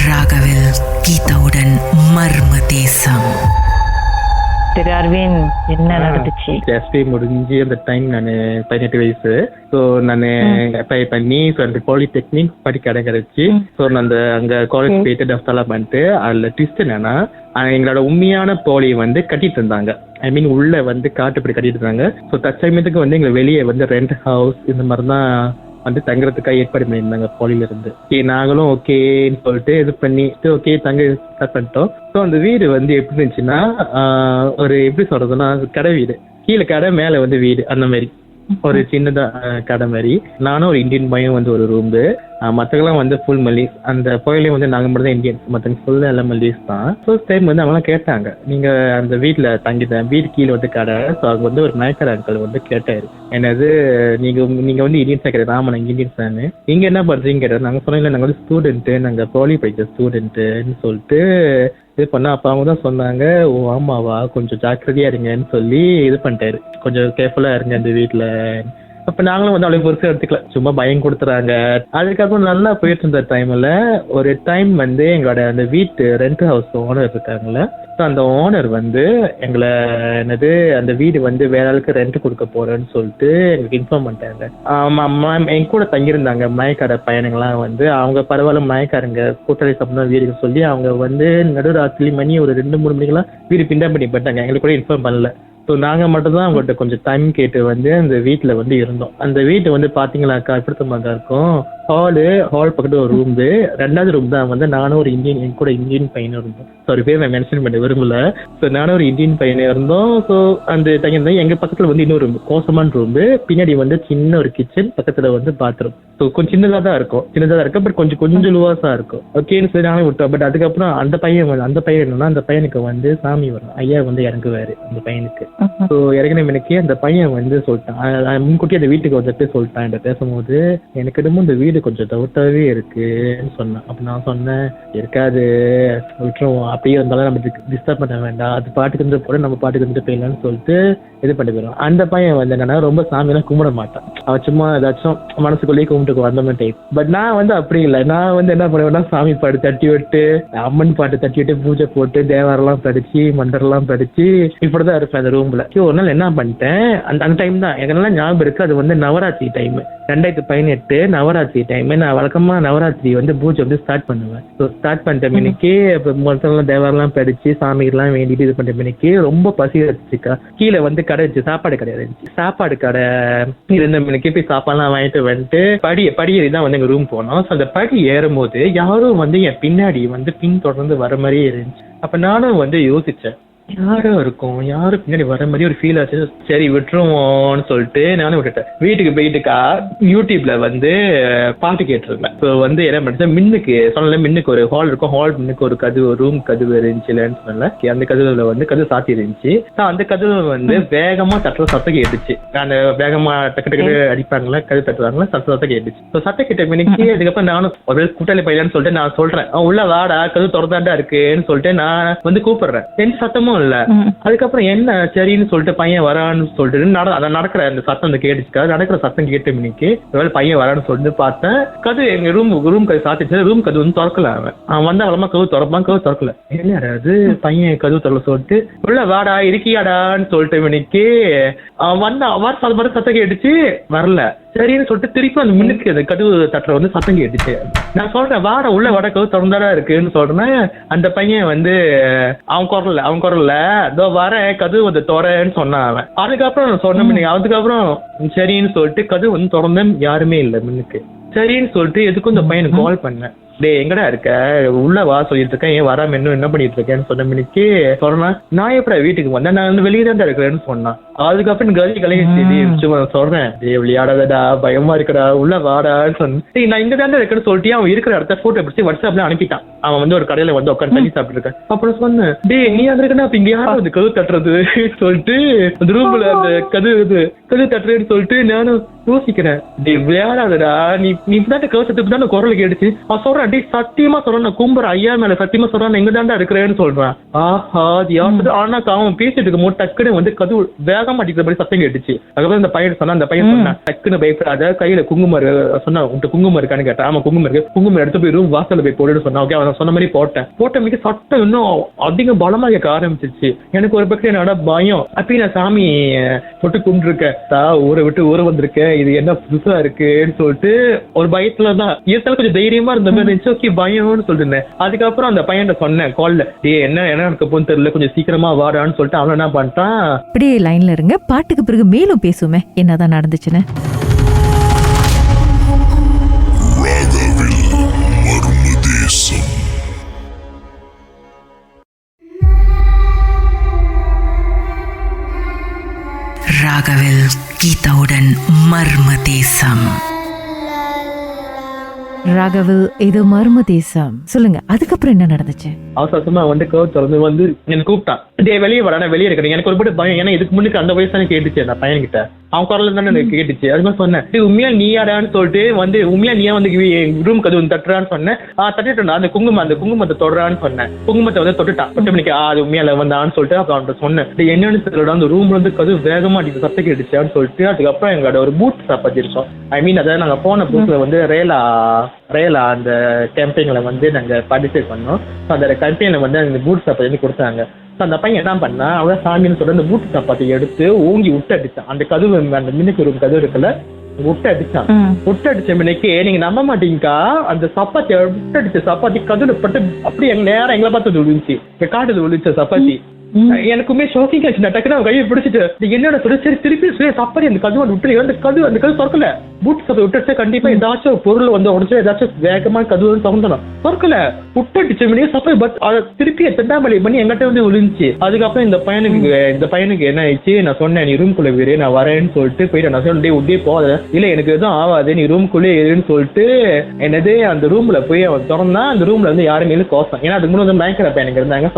ராகவில் கீதாவுடன் மர்ம தேசம். சரி அரவிந்த், என்ன நடந்துச்சு? எஸ்பி முடிஞ்சு அந்த டைம் நான் 18 வயசு. ஸோ நான் அப்ளை பண்ணி ஸோ அந்த பாலிடெக்னிக் படிக்க இடம் கிடைச்சி. ஸோ நான் அங்கே காலேஜ் போயிட்டு டெவலப் பண்ணிட்டு அதில் ட்விஸ்ட் என்னன்னா, எங்களோட உண்மையான போலி வந்து கட்டிட்டு இருந்தாங்க. ஐ மீன் உள்ள வந்து காட்டுப்படி கட்டிட்டு இருந்தாங்க. ஸோ தற்சமயத்துக்கு வந்து எங்களை வெளியே வந்து ரெண்ட் ஹவுஸ் இந்த மாதிரி தான் வந்து தங்குறதுக்காக ஏற்பாடு பண்ணியிருந்தாங்க போலியில இருந்து. நாங்களும் ஓகேன்னு சொல்லிட்டு இது பண்ணிட்டு ஓகே தங்க ஸ்டார்ட் பண்ணிட்டோம். ஸோ அந்த வீடு வந்து எப்படி இருந்துச்சுன்னா, ஒரு எப்படி சொல்றதுன்னா கடை வீடு, கீழே கடை மேல வந்து வீடு, அந்த மாதிரி ஒரு சின்னதா கடை மாதிரி. நானும் ஒரு இந்தியன் பையன் வந்து ஒரு ரூம்பு, மற்றவங்களாம் வந்து ஃபுல் மல்லிஸ். அந்த கோயிலையும் வந்து நாங்கள் மட்டும் தான் இந்தியன்ஸ், மற்றவங்க ஃபுல் எல்லாம் மல்லிஸ் தான். ஃபர்ஸ்ட் டைம் வந்து அவங்களாம் கேட்டாங்க, நீங்க அந்த வீட்டில் தங்கிட்டேன், வீடு கீழே வந்து கடை. ஸோ அவங்க வந்து ஒரு நாயக்கர் அங்கிள் வந்து கேட்டாரு, என்னது நீங்க வந்து இந்தியன்ஸா கிடையாது? ஆமா நாங்கள் இந்தியன்ஸ் தானே. நீங்க என்ன பண்றீங்க கேட்டாரு. நாங்கள் சொன்னீங்களா நாங்கள் வந்து ஸ்டூடெண்ட்டு, நாங்கள் போலி படிக்கிற ஸ்டூடெண்ட்டுன்னு சொல்லிட்டு இது பண்ணா. அப்போ அவங்க தான் சொன்னாங்க, ஓ ஆமாவா, கொஞ்சம் ஜாக்கிரதையா இருங்கன்னு சொல்லி இது பண்ணிட்டாரு, கொஞ்சம் கேர்ஃபுல்லா இருங்க அந்த வீட்டுல. அப்ப நாங்களும் வந்து அவ்வளவு பெருசா எடுத்துக்கல, சும்மா பயம் கொடுத்துறாங்க. அதுக்கப்புறம் நல்லா போயிட்டு இருந்த டைம்ல ஒரு டைம் வந்து எங்களோட அந்த வீட்டு ரெண்ட் ஹவுஸ் ஓனர் இருக்காங்கல்ல, அந்த ஓனர் வந்து எங்களை என்னது அந்த வீடு வந்து வேற ஆளுக்கு ரெண்ட் கொடுக்க போறேன்னு சொல்லிட்டு எங்களுக்கு இன்ஃபார்ம் பண்ணிட்டாங்க. என் கூட தங்கியிருந்தாங்க மயக்கார பையனுங்களாம் வந்து அவங்க பரவாயில்ல மயக்காரங்க கூட்டாளி சம்பந்தம் வீடுன்னு சொல்லி அவங்க வந்து நடுராத்திரி மணி ஒரு 2-3 மணிக்கெல்லாம் வீடு பிண்டா பண்ணி போயிட்டாங்க. எங்களுக்கு கூட இன்ஃபார்ம் பண்ணல. ஸோ நாங்கள் மட்டும்தான் அவங்கள்ட்ட கொஞ்சம் டைம் கேட்டு வந்து அந்த வீட்டில் வந்து இருந்தோம். அந்த வீட்டை வந்து பார்த்தீங்களாக்கா எப்படித்தமாக இருக்கும், ஹால் பக்கத்தில் ஒரு ரூம், 2வது ரூம் தான் வந்து நானும் ஒரு என் கூட இந்தியன் பையனும் இருந்தோம். சாரி பேர் நான் மென்ஷன் பண்ண விரும்பல. ஸோ நானும் ஒரு இந்தியன் பையனே இருந்தோம். ஸோ அந்த தங்கியிருந்தோம். எங்கள் பக்கத்தில் வந்து இன்னொரு கோசமான ரூம், பின்னாடி வந்து சின்ன ஒரு கிச்சன், பக்கத்தில் வந்து பாத்ரூம். ஸோ கொஞ்சம் சின்னதாக தான் இருக்கும், பட் கொஞ்சம் லூவாஸாக இருக்கும். ஓகேன்னு சொல்லி நானும் விட்டோம். பட் அதுக்கப்புறம் அந்த பையன் என்னன்னா அந்த பையனுக்கு வந்து சாமி வரும், ஐயா வந்து இறங்குவாரு அந்த பையனுக்கு. ஸோ இறங்கின எனக்கு அந்த பையன் வந்து சொல்லிட்டான், முன்கூட்டி அந்த வீட்டுக்கு வந்துட்டு சொல்லிட்டான். என்கிட்ட பேசும்போது எனக்கு என்னமோ இந்த வீடு கொஞ்சம் டவுட்டாவே இருக்குன்னு சொன்னான். அப்ப நான் சொன்னேன், இருக்காது விட்டுருவோம், அப்படியே இருந்தாலும் நம்ம டிஸ்டர்ப் பண்ண வேண்டாம், அது பாட்டுக்கு இருந்து போட நம்ம பாட்டுக்கு இருந்து போயிடலான்னு சொல்லிட்டு இது பண்ணி போயிடும். அந்த பையன் வந்து என்னன்னா ரொம்ப சாமியெல்லாம் கும்பிட மாட்டான், அவன் சும்மா ஏதாச்சும் மனசுக்குள்ளேயே கும்பிட்டு வந்த மாதிரி டைப். பட் நான் வந்து அப்படி இல்லை, நான் வந்து என்ன பண்ணுவேன்னா சாமி பாட்டு தட்டி விட்டு, அம்மன் பாட்டு தட்டி விட்டு, பூஜை போட்டு, தேவாரெல்லாம் படிச்சு, மண்டரெல்லாம் படிச்சு இப்படிதான் இருப்பேன் அந்த ரூம்ல. ஒரு நாள் என்ன பண்ணிட்டேன், அந்த டைம் தான் எனக்கு நல்லா ஞாபகம் இருக்கு, அது வந்து நவராத்திரி டைம், 2018 நவராத்திரி டைம். நான் வழக்கமா நவராத்திரி வந்து பூஜை வந்து ஸ்டார்ட் பண்ணுவேன். ஸோ ஸ்டார்ட் பண்ணிட்ட மணிக்கு மொத்தம் தேவாரெல்லாம் படிச்சு சாமிகள்லாம் வேண்டிட்டு இது பண்ணிட்ட மணிக்கு ரொம்ப பசி வச்சுக்கா. கீழே வந்து கடை இருந்துச்சு, சாப்பாடு கடை இருந்துச்சு. சாப்பாடு கடை இருந்த மணிக்கு போய் சாப்பாடுலாம் வாங்கிட்டு வந்துட்டு படியேறி தான் வந்து எங்க ரூம் போனோம். ஸோ அந்த படி ஏறும் போது யாரும் வந்து என் பின்னாடி வந்து பின் தொடர்ந்து வர மாதிரியே இருந்துச்சு. அப்ப நானும் வந்து யோசிச்சேன், யாரும் இருக்கும், யாரும் பின்னாடி வர மாதிரி ஒரு ஃபீல் ஆச்சு. சரி விட்டுருவோம்னு சொல்லிட்டு நானும் விட்டுட்டேன். வீட்டுக்கு போயிட்டுக்கா யூடியூப்ல வந்து பாட்டு கேட்டுருந்தேன். ஸோ வந்து என்ன பண்ணிட்டேன், மின்னுக்கு ஒரு ஹால் இருக்கும், ஹால் மின்னுக்கு ஒரு கதவு, ஒரு ரூம் கதவு இருந்துச்சுலன்னு சொன்னல, அந்த கதவுல வந்து கதவு சாத்தி இருந்துச்சு. அந்த கதவு வந்து வேகமா தட்டுற சத்தம் கேட்டுச்சு. அந்த வேகமா டக்கு டக்கு அடிப்பாங்களா, கதவு தட்டுவாங்களா, சத்தம் கேட்டுச்சு. ஸோ சத்தம் கேட்ட மணிக்கு அதுக்கப்புறம் நானும் ஒரு கூட்டாளி பையன்னு சொல்லிட்டு நான் சொல்றேன், உள்ள வாடா கதவு திறந்தாண்டா இருக்குன்னு சொல்லிட்டு நான் வந்து கூப்பிடுறேன். எந்த சத்தமும் இல்ல. அதுக்கப்புறம் என்ன சரின்னு சொல்லிட்டு பையன் வரான்னு சொல்லிட்டு நடக்கிற அந்த சத்தம் கேட்டுச்சு. நடக்கிற சத்தம் கேட்ட மணிக்கு பையன் வரான்னு சொல்லிட்டு பார்த்தேன். கது எங்க ரூம் கது சாத்திச்சு. ரூம் கது வந்து திறக்கல. அவன் வந்தா வளமா கதவு திறப்பான், கதவு திறக்கல. என்னது பையன் கதவு திறக்கல சொல்லிட்டு உள்ள வாடா இருக்கியாடான்னு சொல்லிட்டு மணிக்கு அவன் வந்தா அவர் சத்தம் கேட்டுச்சு, வரல. சரின்னு சொல்லிட்டு திருப்பி அந்த முன்னுக்கு அந்த கதவு தட்டுற வந்து சத்தம் கேட்டுச்சு. நான் சொல்றேன், வாட உள்ள வட கதவு திறந்தாடா இருக்குன்னு சொல்றேன். அந்த பையன் வந்து அவன் குரல்ல இதோ வர கதவு வந்து திறன்னு சொன்னான் அவன். அதுக்கப்புறம் நான் சொன்ன அதுக்கப்புறம் சரின்னு சொல்லிட்டு கதவு வந்து திறந்த யாருமே இல்லை முன்னுக்கு. சரின்னு சொல்லிட்டு எதுக்கும் இந்த பையனுக்கு கால் பண்ணேன், டே எங்கடா இருக்க, உள்ள வா சொல்லிட்டு இருக்கேன், ஏன் வராம என்ன பண்ணிட்டு இருக்கேன்னு சொன்ன மணிக்கு சொன்னா, நான் எப்படி வீட்டுக்கு வந்தேன், நான் வந்து வெளியே தான் இருக்கிறேன்னு சொன்னான். அதுக்கப்புறம் கலி சொல்றேன், டே விளையாடாதடா, பயமா இருக்கடா, உள்ள வாடான்னு சொன்னேன். நான் இங்க தான் இருக்கேன்னு சொல்லிட்டு அவன் இருக்கிற இடத்த போட்டோ பிடிச்சி வாட்ஸ்அப்ல அனுப்பிட்டான். அவன் வந்து ஒரு கடையில வந்து உட்காந்து தண்ணி சாப்பிட்டு இருக்கான். அப்புறம் சொன்னேன், டே நீ அங்க இருக்கா, அப்ப இங்க யாரும் வந்து கதவு தட்டுறது சொல்லிட்டு அந்த ரூம்ல அந்த கதவு தட்டுறேன்னு சொல்லிட்டு நானும் யோசிக்கிறேன், டே விளையாடாதடா, நீ இப்பதான் கதவு தட்டுக்கு தான் குரல் கேட்டுச்சு. அவன் சொல்றான், டே சத்தியமா சொல்றான், நான் கும்புறேன் ஐயா மேல சத்தியமா சொல்றான், எங்க தாண்டா இருக்கிறேன்னு சொல்றான். ஆஹா அது யாரு. ஆனா அவன் பேசிட்டு இருக்கும் போது டக்குன்னு வந்து கதவு வேகமா அடிக்கிறபடி சத்தம் கேட்டுச்சு. அதுக்கப்புறம் அந்த பையன் சொன்னா, டக்குன்னு பயப்படாத, கையில குங்குமம் சொன்னா, உன்ட்டு குங்குமம் இருக்கான்னு கேட்டா, ஆமா குங்குமம் இருக்கு, குங்குமம் எடுத்து போய் ரூம் வாசல்ல போய் போடுன்னு சொன்னா. ஓகே அவன் சொன்ன மாதிரி போட்ட மிக சட்டம் இன்னும் அதிகம் பலமா கேட்க ஆரம்பிச்சிருச்சு. எனக்கு ஒரு பக்கம் என்னோட பயம், அப்பயும் நான் சாமி தொட்டு கும்பிட்டுருக்கேன், ஊரை விட்டு ஊரை வந்திருக்கேன், இது என்ன புதுசா இருக்குன்னு சொல்லிட்டு ஒரு பயத்துலதான் இருந்தாலும் கொஞ்சம் தைரியமா இருந்த மாதிரி இருந்துச்சு. ஓகே பயம்னு சொல்லிருந்தேன். அதுக்கப்புறம் அந்த பையன் சொன்னேன் கால்ல, என்ன எனக்கு போன்னு தெரியல, கொஞ்சம் சீக்கிரமா வாடான்னு சொல்லிட்டு அவன் என்ன பண்ணிட்டான். அப்படியே லைன்ல இருங்க, பாட்டுக்கு பிறகு மேலும் பேசுமே என்னதான் நடந்துச்சுன்னு. ராகவில் கீதாவுடன் மர்ம தேசம். ராகவில் இது மர்ம தேசம். சொல்லுங்க, அதுக்கப்புறம் என்ன நடந்துச்சு? அவசரமா வந்து கர்வ் திறந்து வந்து என்ன கூப்பிட்டான், டே வெளியே வர, நான் வெளியே இருக்கிறேன். எனக்கு ஒரு பட்டு பயம், ஏன்னா இதுக்கு முன்னுக்கு அந்த வயசு தானே கேட்டுச்சு அந்த பையன்கிட்ட, அவன் குரல் தானே எனக்கு கேட்டுச்சு. அதுமாதிரி சொன்னேன், உண்மையா நீயாடான்னு சொல்லிட்டு வந்து உண்மையா நீயா வந்து ரூம் கதவு தட்டுறான்னு சொன்னேன். தட்டிட்டு அந்த குங்குமத்தை தொடரான்னு சொன்னேன். குங்குமத்தை வந்து தொட்டுட்டான். தொட்டு மணிக்கு அது உண்மையில வந்தான்னு சொல்லிட்டு அப்புறம் அவன்கிட்ட சொன்னேன், என்னன்னு தெரியல, அந்த ரூம்ல வந்து கதவு வேகமா அடிக்க சத்தம் கேட்டுச்சான்னு சொல்லிட்டு. அதுக்கப்புறம் எங்களோட ஒரு பூட் சாப்பாடு இருக்கோம், ஐ மீன் அதாவது நாங்க போன பூத்துல வந்து ரேலா அந்த கேம்பெயின்ல வந்து நாங்க பார்ட்டிசிபேட் பண்ணோம். அந்த கேம்பெயின்ல வந்து அந்த பூட் சாப்பாடு வந்து கொடுத்தாங்க. அந்த பையன் என்ன பண்ணா, அவன் சாமின்னு சொல்ற அந்த பூட்டு சப்பாத்தி எடுத்து ஓங்கி விட்டு அடிச்சான். அந்த கதவு, அந்த மின்னுக்கு ரூம் கதவு இருக்குல்ல, விட்டு அடிச்சான். விட்டு அடிச்ச மின்னைக்கு நீங்க நம்ப மாட்டீங்கக்கா, அந்த சப்பாத்தி விட்டு அடிச்ச சப்பாத்தி கதவுல பட்டு அப்படியே நேரம் எங்களை பார்த்து விழுந்துச்சு, காட்டுது விழுச்ச சப்பாத்தி. எனக்குமே ஷாக்கிங் ஆச்சு. நான் டக்குனு கையை பிடிச்சிட்டு நீங்க என்னோட சொல்லி சரி திருப்பி சப்பாத்தி அந்த கதவு விட்டு அந்த கதவு திறக்கல. பூட் சப்பை விட்டுட்டு கண்டிப்பா ஏதாச்சும் ஒரு பொருள் வந்து உடச்சு ஏதாச்சும் வேகமா கதவு திறந்தணும், திறக்கல. விட்டு அடிச்ச மணியே சப்பை திருப்பி திண்டாமலை பண்ணி எங்கிட்ட வந்து விழுந்துச்சு. அதுக்கப்புறம் இந்த பையனுக்கு என்ன ஆயிடுச்சு, நான் சொன்னேன் நீ ரூம்குள்ள வீரு நான் வரேன்னு சொல்லிட்டு போயிட்டு நான் சொன்னேன் உடனே போகாத, இல்ல எனக்கு எதுவும் ஆகாது நீ ரூம்குள்ளே இருன்னு சொல்லிட்டு என்னது அந்த ரூம்ல போய் அவன் திறந்தா அந்த ரூம்ல வந்து யாருமே கோசம். ஏன்னா அதுக்கு முன்னாடி பயங்கர பையனுக்கு இருந்தாங்க,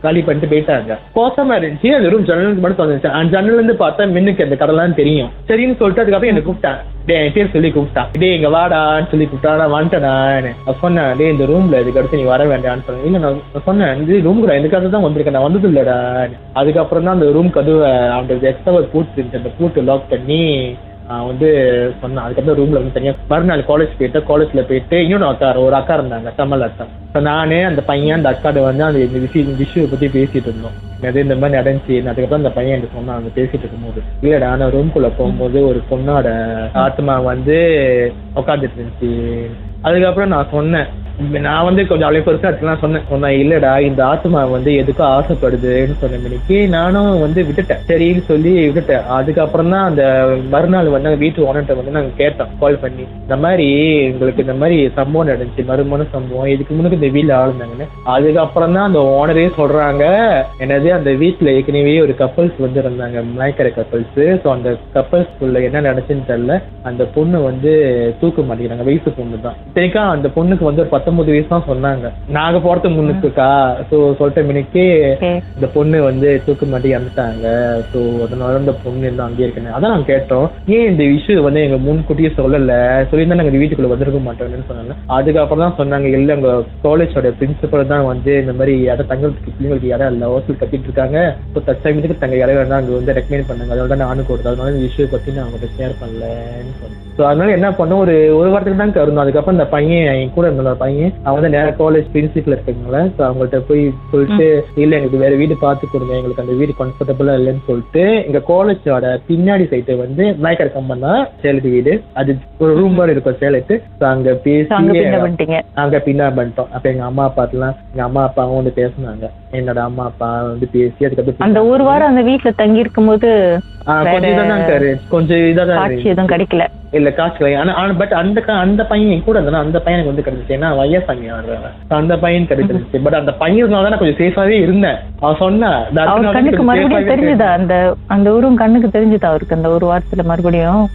காலி பண்ணிட்டு போயிட்டாங்க. கோசமா இருந்துச்சு. அந்த ரூம் ஜன்னலுக்கு மட்டும் வந்துச்சு. அந்த ஜன்னல்ல இருந்து பார்த்தா மின்னுக்கு அந்த கடலாம் தெரியும். சரின்னு சொல்லிட்டு அதுக்கப்புறம் என்ன கூப்பிட்டான், என் பேர் சொல்லி கூப்பிட்டான், டே இங்க வாடான்னு சொல்லி கூப்பிட்டா. வந்துட்டேன் சொன்னேன், டே இந்த ரூம்ல இதுக்கு அடுத்து நீ வர வேண்டான்னு சொன்னேன். இல்ல நான் சொன்னேன் இந்த ரூம்ல இந்த கதை தான் வந்திருக்கேன், நான் வந்தது இல்லடா. அதுக்கப்புறம் தான் அந்த ரூம் கதவை அந்த எக்ஸ்ட்ரா பூட்டு இருந்துச்சு, அந்த பூட்டு லாக் பண்ணி வந்து சொன்னேன். அதுக்கப்புறம் ரூம்ல வந்து தனியா மறுநாள் காலேஜ்ல போயிட்டு இன்னொரு ஒரு அக்கா இருந்தாங்க, தமிழ் அக்கா. நானே அந்த பையன் அந்த அக்காட வந்து அந்த விஷயம் பத்தி பேசிட்டு இருந்தோம், அது இந்த மாதிரி நடந்துச்சு. அதுக்கப்புறம் அந்த பையன் எனக்கு சொன்னா அவங்க பேசிட்டு இருக்கும்போது, இல்லடா நான் ரூம்குள்ள போகும்போது ஒரு பொண்ணோட ஆத்மா வந்து உட்காந்துட்டு இருந்துச்சு. அதுக்கப்புறம் நான் சொன்னேன், நான் வந்து கொஞ்சம் அவ்வளோ பெருசா இருக்கலாம் சொன்னேன் இல்லடா இந்த ஆத்மா வந்து எதுக்கும் ஆசைப்படுதுன்னு சொன்ன மணிக்கு நானும் வந்து விட்டுட்டேன், சரின்னு சொல்லி விட்டுட்டேன். அதுக்கப்புறம் தான் அந்த மறுநாள் வந்து வீட்டு ஓனர்கிட்ட வந்து நாங்க கேட்டோம் கால் பண்ணி, இந்த மாதிரி உங்களுக்கு இந்த மாதிரி சம்பவம் நடந்துச்சு, மறுமண சம்பவம், இதுக்கு முன்னுக்கு இந்த வீட்டுல ஆளுந்தாங்கன்னு. அதுக்கப்புறம் தான் அந்த ஓனரே சொல்றாங்க, என்னது அந்த வீட்டுல ஏற்கனவே ஒரு கப்பல்ஸ் வந்து இருந்தாங்க, மலாய்க்கரை கப்பல்ஸ். ஸோ அந்த கப்பல்ஸ்குள்ள என்ன நடந்துச்சுன்னு தெரியல, அந்த பொண்ணு வந்து தூக்க மாட்டேங்கிறாங்க, வயசு பொண்ணு தான். சரிக்கா அந்த பொண்ணுக்கு வந்து ஒரு 19 வயசு தான் சொன்னாங்க, நாங்க போறது முன்னுக்குக்கா. ஸோ சொல்லிட்ட மினிக்கு இந்த பொண்ணு வந்து தூக்க மாட்டி இறந்துட்டாங்க. ஸோ அதனால இந்த பொண்ணு எல்லாம் அங்கேயே இருக்கேன். அதான் நாங்க கேட்டோம், ஏன் இந்த விஷயம் வந்து எங்க முன்கூட்டியே சொல்லல, சொல்லியிருந்தா நாங்க வீட்டுக்குள்ள வந்திருக்க மாட்டோம்னு சொன்னாங்க. அதுக்கப்புறம் தான் சொன்னாங்க, இல்ல எங்க காலேஜோட பிரின்சிபல் தான் வந்து இந்த மாதிரி இடம் தங்களுக்கு பிள்ளைங்களுக்கு இடம் இல்ல, ஹோஸ்டல் கட்டிட்டு இருக்காங்க, ஸோ தற்சமயத்துக்கு தங்க இடம் வேணா அங்க வந்து ரெக்கமெண்ட் பண்ணாங்க. அதோட நானும் கொடுத்தேன், அதனால இந்த விஷயம் பத்தி நான் அவங்கள்ட்ட ஷேர் பண்ணலன்னு சொன்னேன். ஸோ அதனால என்ன பண்ணோம், ஒரு வாரத்துக்கு தான் இருந்தோம். அதுக்கப்புறம் இந்த பையன் என் கூட இருந்த பையன் அவன் வந்து நேர காலேஜ் பிரின்சிபல் இருக்கனால ஸோ அவங்கள்ட்ட போய் சொல்லிட்டு, இல்ல எங்களுக்கு வேற வீடு பார்த்து கொடுங்க, எங்களுக்கு அந்த வீடு கம்ஃபர்டபுளா இல்லைன்னு சொல்லிட்டு எங்க காலேஜோட பின்னாடி சைட்டு வந்து நாய்க்கரை கம்பன் தான் சேலத்து வீடு, அது ஒரு ரூம் மாதிரி இருக்கும் சேலத்து. ஸோ அங்க பேசி அங்க பின்னா பண்ணிட்டோம். அப்ப எங்க அம்மா அப்பாவும் வந்து பேசினாங்க, என்னோட அம்மா அப்பா வந்து பேசி அதுக்கப்புறம் அந்த ஒரு வாரம் அந்த வீட்டுல தங்கி இருக்கும் போது கொஞ்சம் இதான் கிடைக்கல, இல்ல காசு பட் அந்த பையன் கூட இருந்தா அந்த பையனுக்கு வந்து கிடைச்சிச்சு, ஏன்னா வயசாமி ஆடுறாங்க, அந்த பையன் கிடைச்சிருச்சு. பட் அந்த பையனால தான் கொஞ்சம் சேஃபாவே இருந்தேன். அவன் சொன்ன கண்ணுக்கு மறுபடியும் தெரிஞ்சுதா, அந்த ஊரும் கண்ணுக்கு தெரிஞ்சுதா அவருக்கு அந்த ஒரு வாரத்துல மறுபடியும்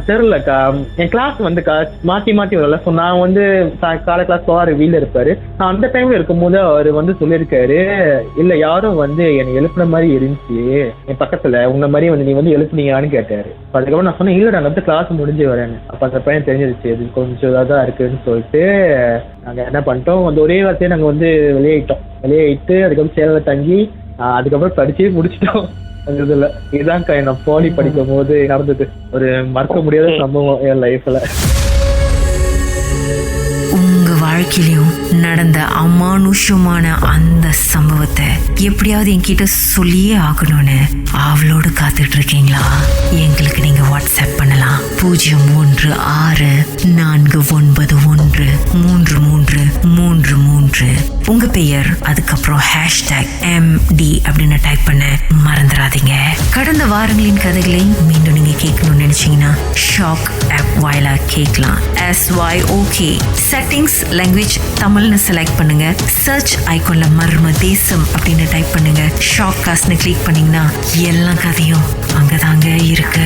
தெரியலக்கா. என் கிளாஸ் வந்து மாத்தி வரல. ஸோ நான் வந்து காலை கிளாஸ் போவாரு, வீல இருப்பாரு. நான் அந்த டைம்ல இருக்கும் போது அவர் வந்து சொல்லியிருக்காரு, இல்ல யாரும் வந்து என்னை எழுப்புன மாதிரி இருந்துச்சு என் பக்கத்துல, உன்ன மாதிரி வந்து நீ வந்து எழுப்புனீங்கன்னு கேட்டாரு. அதுக்கப்புறம் நான் சொன்னேன், இல்லடா நான் கிளாஸ் முடிஞ்சு வரேன்னு. அப்ப அந்த பையன் தெரிஞ்சிருச்சு இது கொஞ்சம் இதாக இருக்குன்னு சொல்லிட்டு நாங்க என்ன பண்ணிட்டோம், அந்த ஒரே வார்த்தையை நாங்க வந்து வெளியேறிட்டு அதுக்கப்புறம் சேலை தங்கி அதுக்கப்புறம் படிச்சு முடிச்சிட்டோம். இதுதான் நான் போலி படிக்கும் போது நடந்தது ஒரு மறக்க முடியாத சம்பவம் என் லைஃப்ல. உங்க வாழ்க்கையிலும் நடந்த அமானுஷமான அந்த சம்பவத்தை எப்படியாவது என்கிட்ட சொல்லியே ஆகணும்னு அவளோடு காத்துட்டு இருக்கீங்களா? எங்களுக்கு நீங்க வாட்ஸ்அப் பண்ணலாம் 01694913333. உங்க பெயர் அதுக்கப்புறம் #MD அப்படின்னு டைப் பண்ண மறந்துடாதீங்க. கடந்த வாரங்களின் கதைகளை மீண்டும் நீங்க கேட்கணும்னு நினைச்சீங்கன்னா ஷாக் ஆப் வாயிலா கேட்கலாம். SYOK செட்டிங்ஸ் லாங்குவேஜ் தமிழ்னு செலக்ட் பண்ணுங்க. சர்ச் ஐகான்ல மர்ம தேசம் அப்படின்னு டைப் பண்ணுங்க. ஷாக் காஸ்ட்னு கிளிக் பண்ணீங்கன்னா எல்லா கதையும் அங்கதாங்க இருக்கு.